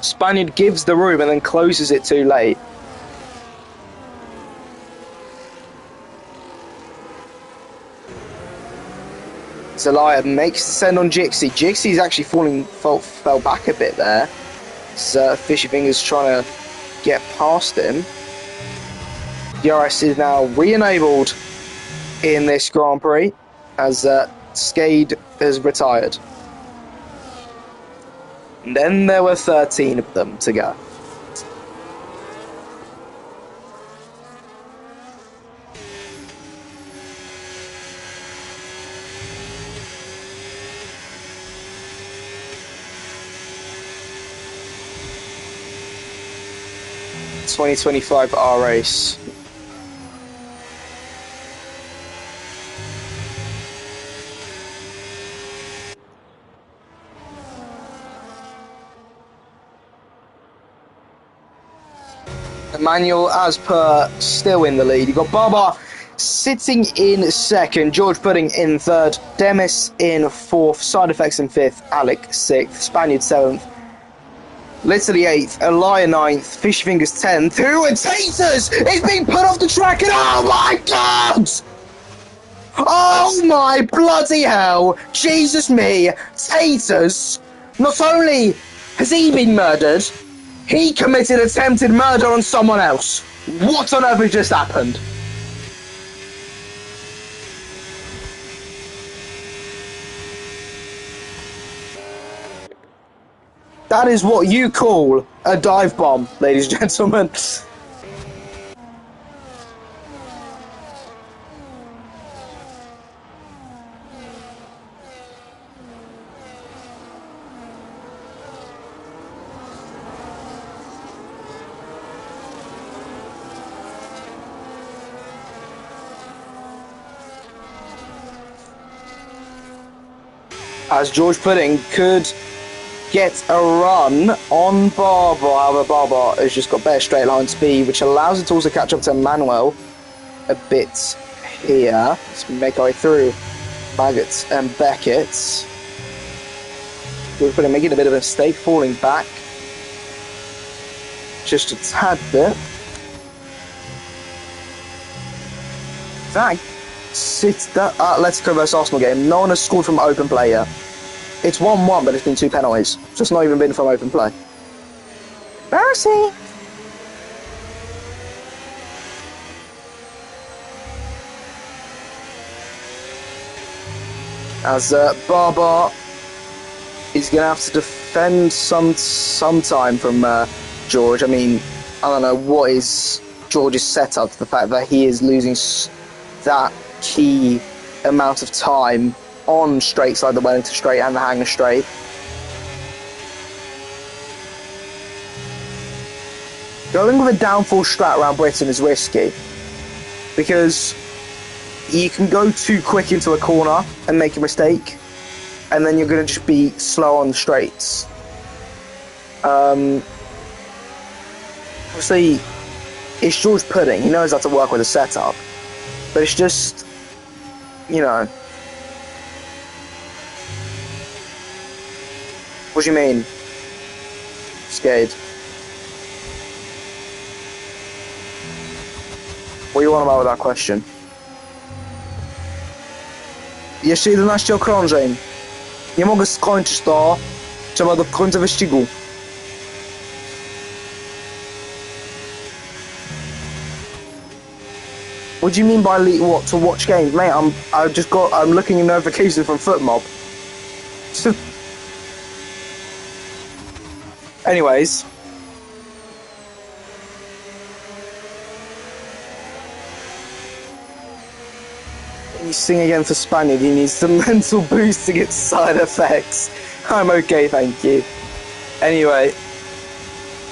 A: Spaniard gives the room and then closes it too late. Zelaya makes the send on Jixie. Jixie's actually fell back a bit there. So Fishy Fingers trying to get past him. DRS is now re-enabled in this Grand Prix as Skade has retired. And then there were 13 of them to go. .2025 R race. Emmanuel, as per, still in the lead. You've got Baba sitting in second, George Pudding in third, Demis in fourth, Side Effects in fifth, Alec 6th, Spaniard 7th, Literally 8th, Elia 9th, Fishy Fingers 10th. Who are Taters? It's being put off the track, and oh my god! Oh my bloody hell! Jesus me! Taters! Not only has he been murdered, he committed attempted murder on someone else. What on earth has just happened? That is what you call a dive bomb, ladies and gentlemen. As George Pudding could get a run on Barber. However, Barber has just got better straight line speed, which allows it to also catch up to Manuel a bit here. Let's make our way through Maggots and Beckett's. George Pudding making a bit of a mistake, falling back just a tad bit. Let's go versus Arsenal game. No one has scored from open play yet. It's 1-1, but it's been 2 penalties. So it's not even been from open play. Embarrassing. As Barbar is going to have to defend some time from George. I mean, I don't know what is George's setup to the fact that he is losing that key amount of time on straights like the Wellington Straight and the Hanger Straight. Going with a downfall strat around Britain is risky because you can go too quick into a corner and make a mistake, and then you're going to just be slow on the straights. Obviously, it's George Pudding. He knows how to work with a setup, but it's just, you know. What do you mean? Scared. What do you want about with that question? Jeszcze 11 okrążeń. Nie mogę skończyć to. Trzeba do końca wyścigu. What do you mean by what to watch games, mate? I'm looking at notifications from FootMob. Anyways. You sing again for Spaniard, he needs some mental boost to get side effects. I'm okay, thank you. Anyway,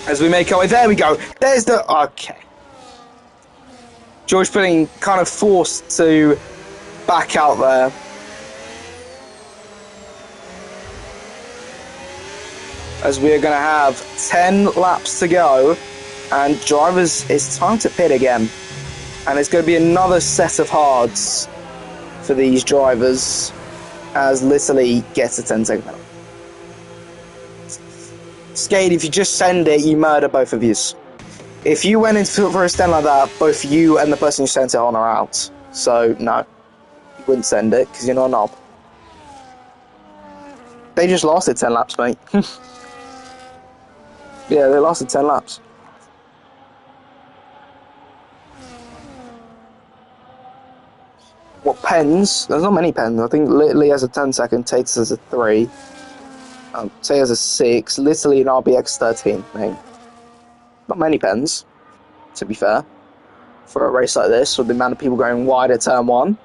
A: as we make our way, there we go. There's the, okay. George Pudding kind of forced to back out there. As we're going to have 10 laps to go, and drivers, it's time to pit again. And it's going to be another set of hards for these drivers, as literally gets a 10-second penalty. Skade, if you just send it, you murder both of yous. If you went into for a stand like that, both you and the person you sent it on are out. So, no. You wouldn't send it, because you're not a knob. They just lasted 10 laps, mate. Yeah, they lasted 10 laps. What, pens? There's not many pens. I think Lee has a 10-second, Tatus has a 3. Tay has a 6. Literally an RBX 13, mate. Not many pens, to be fair, for a race like this, with the amount of people going wide at turn 1.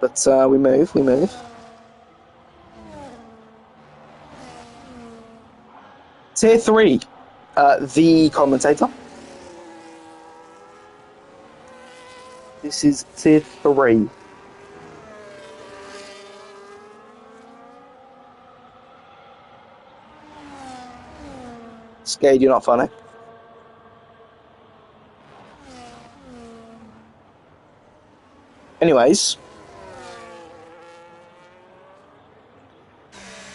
A: But we move. Tier 3, the commentator. This is Tier 3. Skade, you're not funny. Anyways,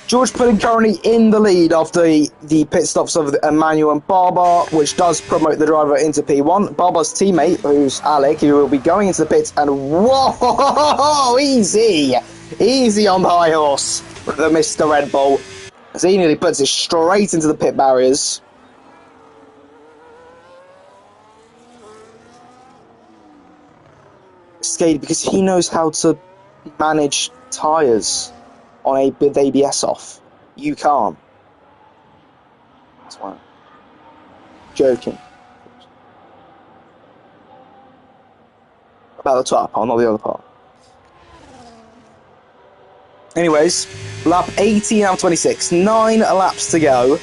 A: George Pudding currently in the lead after the pit stops of Emmanuel and Barber, which does promote the driver into P1. Barber's teammate, who's Alec, who will be going into the pits, and whoa, easy on the high horse with the Mr. Red Bull, as he nearly puts it straight into the pit barriers. Skade, because he knows how to manage tyres on a with ABS off. You can't. That's why. Joking. About the top part, not the other part. Anyways, lap 18 out of 26. 9 laps to go,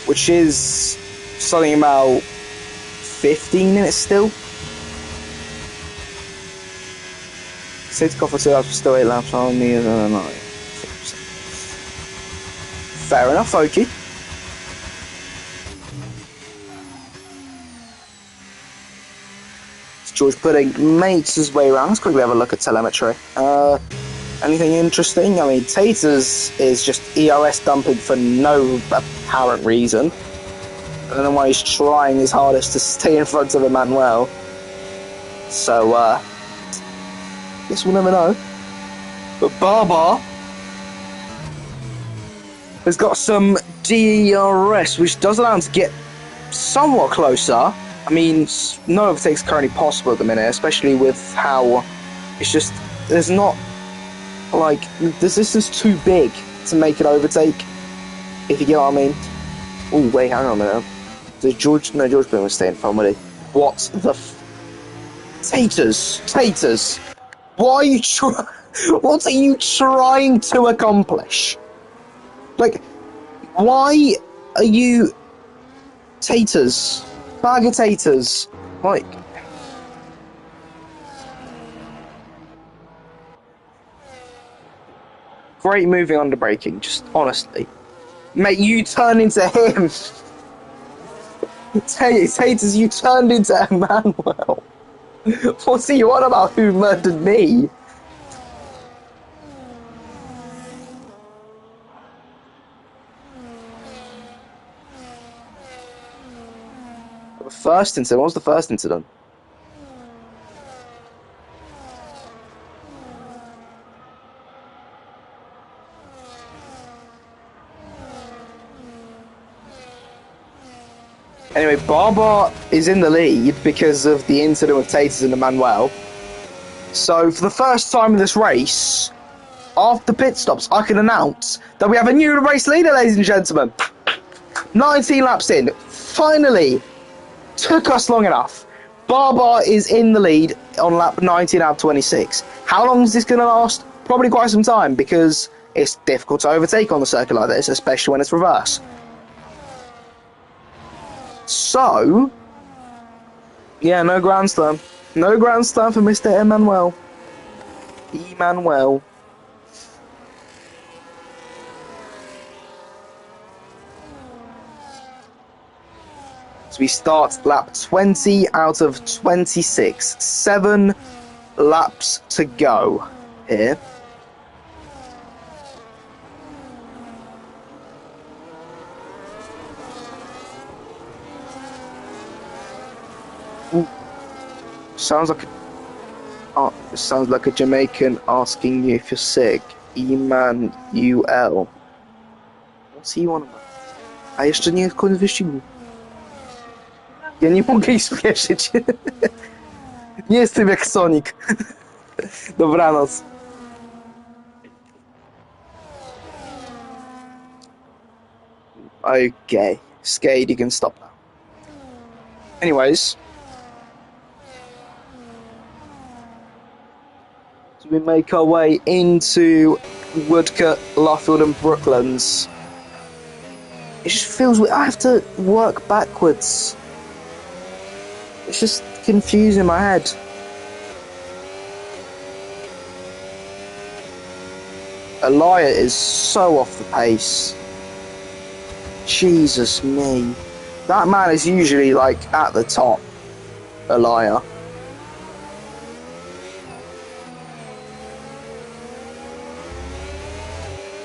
A: which is something about 15 minutes still. Safety car for 2 laps, still 8 laps on me as a 9. Fair enough, Oki. George Pudding makes his way around. Let's quickly have a look at telemetry. Anything interesting? I mean, Taters is just EOS dumping for no apparent reason. I don't know why he's trying his hardest to stay in front of Emmanuel. So, guess we'll never know. But Barber has got some DRS, which does allow him to get somewhat closer. I mean, no overtake's currently possible at the minute, especially with how it's just, there's not, like, this is too big to make an overtake, if you get what I mean. Oh, wait, hang on a minute. George Pudding was staying in front, would he? What the Taters! What are you trying to accomplish? Like, why are you Taters? Bag of taters. Like, Great moving under braking, just honestly. Mate, you turned into him. Taters, you turned into Emmanuel. What's he on about? Who murdered me? The first incident? What was the first incident? Anyway, Barber is in the lead because of the incident with Taters and Emmanuel. So, for the first time in this race, after pit stops, I can announce that we have a new race leader, ladies and gentlemen. 19 laps in. Finally. Took us long enough. Barber is in the lead on lap 19 out of 26. How long is this going to last? Probably quite some time, because it's difficult to overtake on the circuit like this, especially when it's reverse. So, yeah, no Grand Slam. No Grand Slam for Mr. Emmanuel. Emmanuel. So we start lap 20 out of 26. 7 laps to go here. Ooh. Sounds like a Jamaican asking you if you're sick. Emmanuel. What's he on about? A jeszcze nie koniec wyścigu. Ja nie mogę ich spieszyć. Nie jestem jak Sonic. Dobranoc. Okay. Skade, you can stop now. Anyways. So we make our way into Woodcote, Luffield and Brooklands. It just feels weird. I have to work backwards. It's just confusing my head. Elia is so off the pace. Jesus me. That man is usually like at the top. Elia.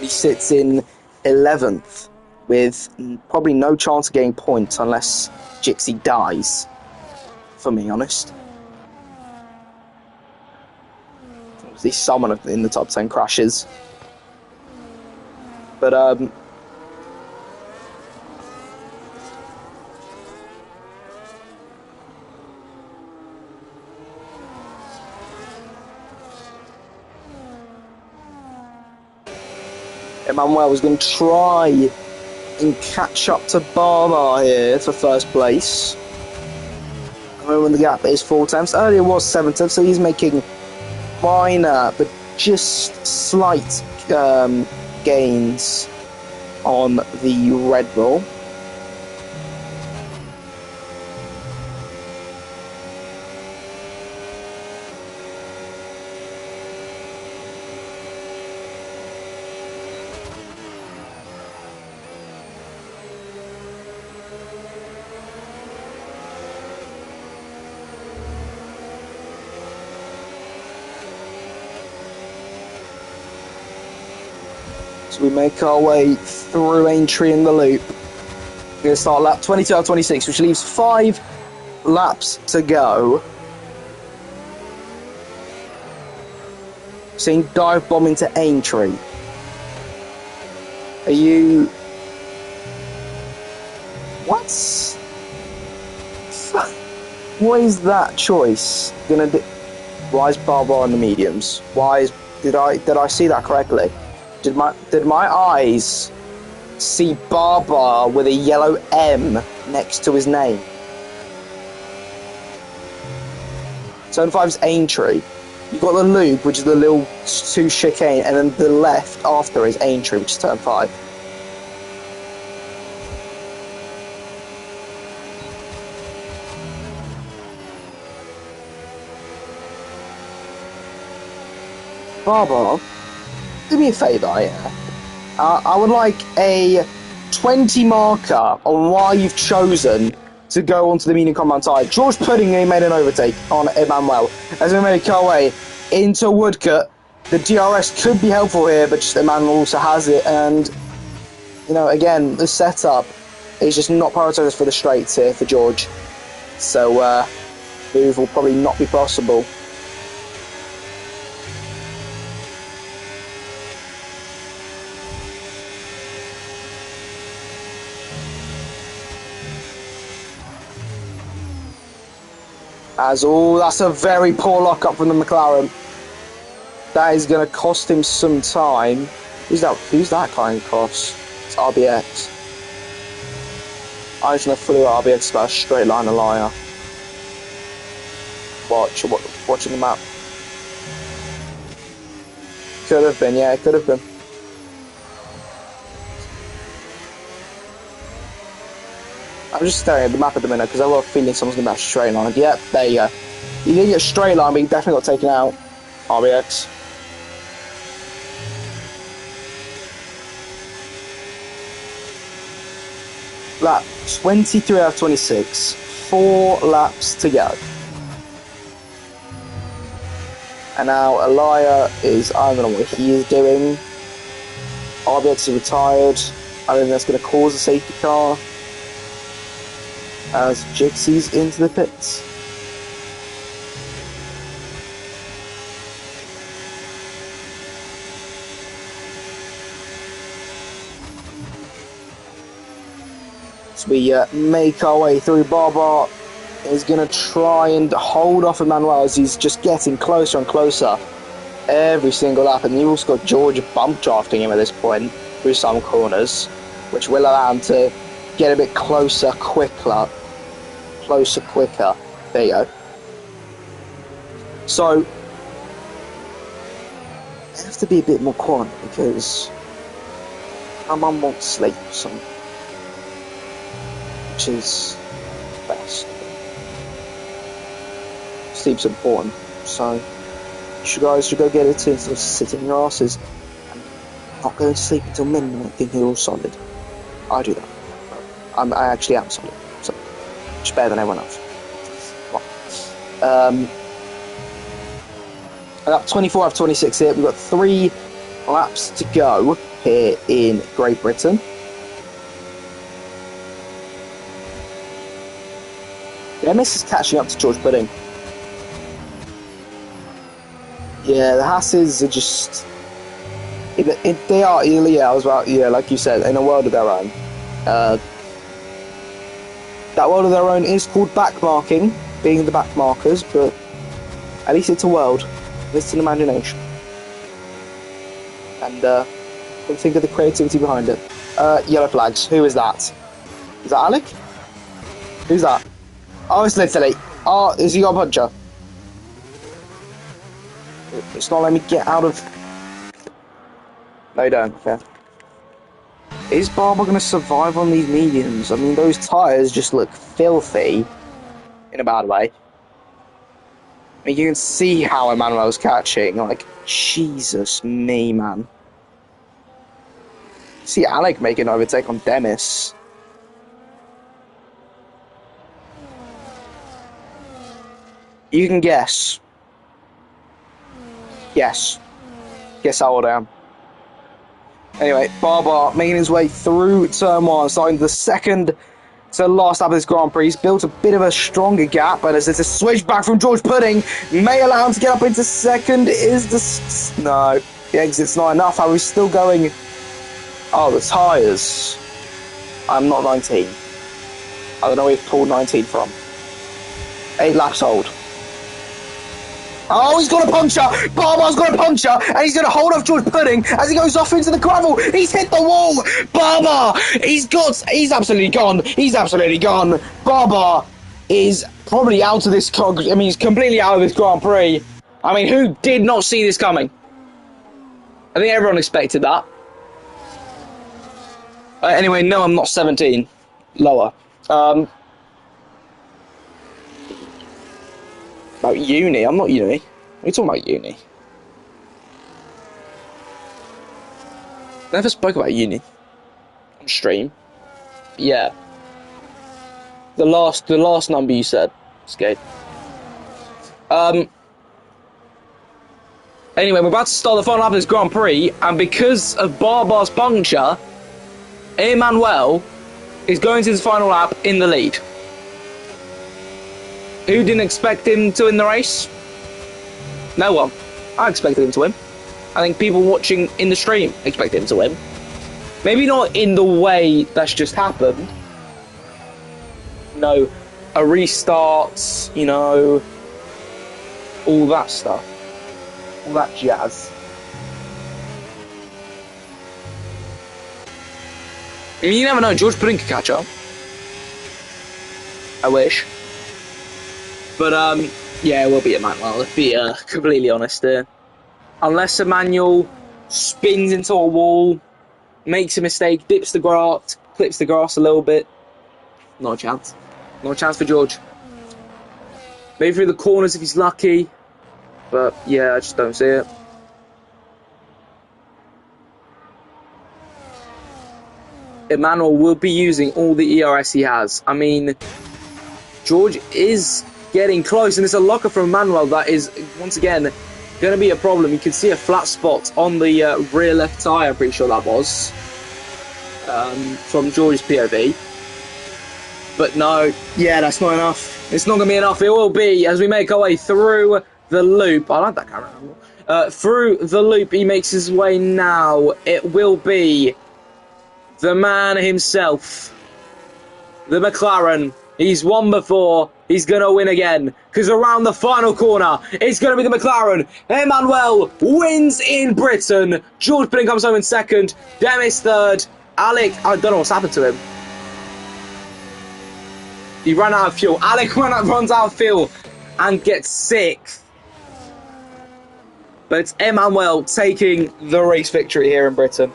A: He sits in 11th with probably no chance of getting points unless Jixie dies. For me, honest. Obviously, someone in the top 10 crashes. But, Emmanuel was going to try and catch up to Barber here for first place. When the gap is 4 tenths. Earlier was 7 tenths, so he's making minor but just slight gains on the Red Bull. So we make our way through Aintree in the loop. We're going to start lap 22 out of 26, which leaves 5 laps to go. Seeing dive bomb into Aintree. Are you... What? What is that choice gonna do? Why is Barber on the mediums? Why is... Did I see that correctly? Did my eyes see Barber with a yellow M next to his name? Turn 5's Aintree. You've got the loop, which is the little 2 chicane, and then the left after is Aintree, which is turn 5. Barber do me a favour, yeah? I would like a 20 marker on why you've chosen to go onto the medium compound tyre. George Pudding made an overtake on Emmanuel as we made a car way into Woodcut. The DRS could be helpful here, but just Emmanuel also has it, and you know, again, the setup is just not prioritised for the straights here for George, so move will probably not be possible. That's a very poor lock-up from the McLaren. That is going to cost him some time. Who's that going to cost? It's RBX. I'm just going to follow RBX about a straight line of liar. Watching the map. Could have been, yeah, it could have been. I'm just staring at the map at the minute because I've got a feeling someone's going to have a straight line. Yep, there you go. You didn't get a straight line, but you definitely got taken out. RBX. Lap 23 out of 26. 4 laps to go. And now Elia is, I don't know what he is doing. RBX is retired. I don't think that's going to cause a safety car. As Jixie's into the pits. So we make our way through. Barbar is going to try and hold off Emmanuel as he's just getting closer and closer every single lap. And you've also got George bump drafting him at this point through some corners, which will allow him to get a bit closer, quicker. There you go. So, I have to be a bit more quiet because my mum wants sleep, so which is best. Sleep's important, so you guys should go get it instead of sitting in your asses and not going to sleep until midnight thinking you're all solid. I do that. I actually am solid, so it's better than everyone else. Lap 24 out of 26 here. We've got 3 laps to go here in Great Britain. Demis is catching up to George Pudding. Yeah, the Hasses are just... they are, yeah, I was about, yeah, like you said, in a world of their own. That world of their own is called backmarking, being the backmarkers, but at least it's a world. It's an imagination. And think of the creativity behind it. Yellow flags. Who is that? Is that Alec? Who's that? Oh, it's Literally. Oh, is he got a puncher? It's not letting me get out of... No, you don't. Fair. Is Barber going to survive on these mediums? I mean, those tyres just look filthy. In a bad way. I mean, you can see how Emmanuel's catching. Like, Jesus me, man. See Alec making an overtake on Demis. You can guess. Yes. Guess how old I am. Anyway, Barbar making his way through turn 1, starting the second to last lap of this Grand Prix. He's built a bit of a stronger gap, but as there's a switch back from George Pudding, may allow him to get up into second. Is the... No, the exit's not enough. How are we still going... Oh, the tyres. I'm not 19. I don't know where he's pulled 19 from. 8 laps old. Oh, he's got a puncture! Barbar's got a puncture! And he's going to hold off George Pudding as he goes off into the gravel! He's hit the wall! Barbar! He's absolutely gone! He's absolutely gone! Barbar is probably out of this... I mean, he's completely out of this Grand Prix. I mean, who did not see this coming? I think everyone expected that. Anyway, no, I'm not 17. Lower. About uni? I'm not uni. What are you talking about, uni? Never spoke about uni on stream. Yeah. The last number you said. It's good. Anyway, we're about to start the final lap of this Grand Prix, and because of Barbar's puncture, Emmanuel is going to his final lap in the lead. Who didn't expect him to win the race? No one. I expected him to win. I think people watching in the stream expected him to win. Maybe not in the way that's just happened. No, a restart, you know, all that stuff. All that jazz. I mean, you never know. George Pudding could catch up. I wish. But, yeah, it will be Emmanuel. Let's be completely honest here. Unless Emmanuel spins into a wall, makes a mistake, dips the grass, clips the grass a little bit. Not a chance. Not a chance for George. Maybe through the corners if he's lucky. But, yeah, I just don't see it. Emmanuel will be using all the ERS he has. I mean, George is getting close, and it's a locker from Emmanuel that is, once again, going to be a problem. You can see a flat spot on the rear left tyre, I'm pretty sure that was, from George's POV. But no, yeah, that's not enough. It's not going to be enough. It will be, as we make our way through the loop. I like that camera angle. Through the loop, he makes his way now. It will be the man himself, the McLaren. He's won before. He's going to win again. Because around the final corner, it's going to be the McLaren. Emmanuel wins in Britain. George Pudding comes home in second. Demis third. Alec, I don't know what's happened to him. He ran out of fuel. Alec runs out of fuel and gets sixth. But it's Emmanuel taking the race victory here in Britain.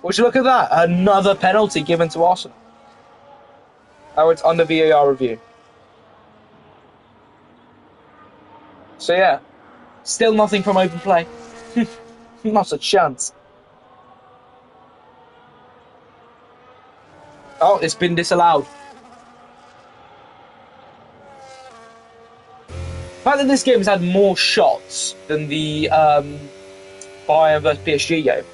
A: Would you look at that? Another penalty given to Arsenal. Oh, it's under VAR review. So yeah, still nothing from open play. Not a chance. Oh, it's been disallowed. The fact that this game has had more shots than the Bayern vs PSG game.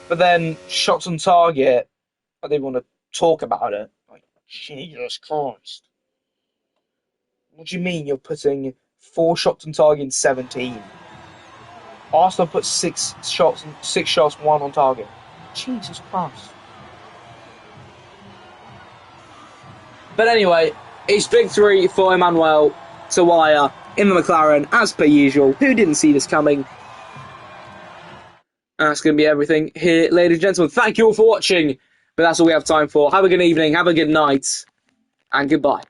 A: But then shots on target, I didn't want to talk about it. Like, Jesus Christ. What do you mean you're putting 4 shots on target in 17? Arsenal put 6 shots, 1 on target. Jesus Christ. But anyway, it's victory for Emmanuel to wire in the McLaren, as per usual. Who didn't see this coming? And that's going to be everything here, ladies and gentlemen. Thank you all for watching, but that's all we have time for. Have a good evening, have a good night, and goodbye.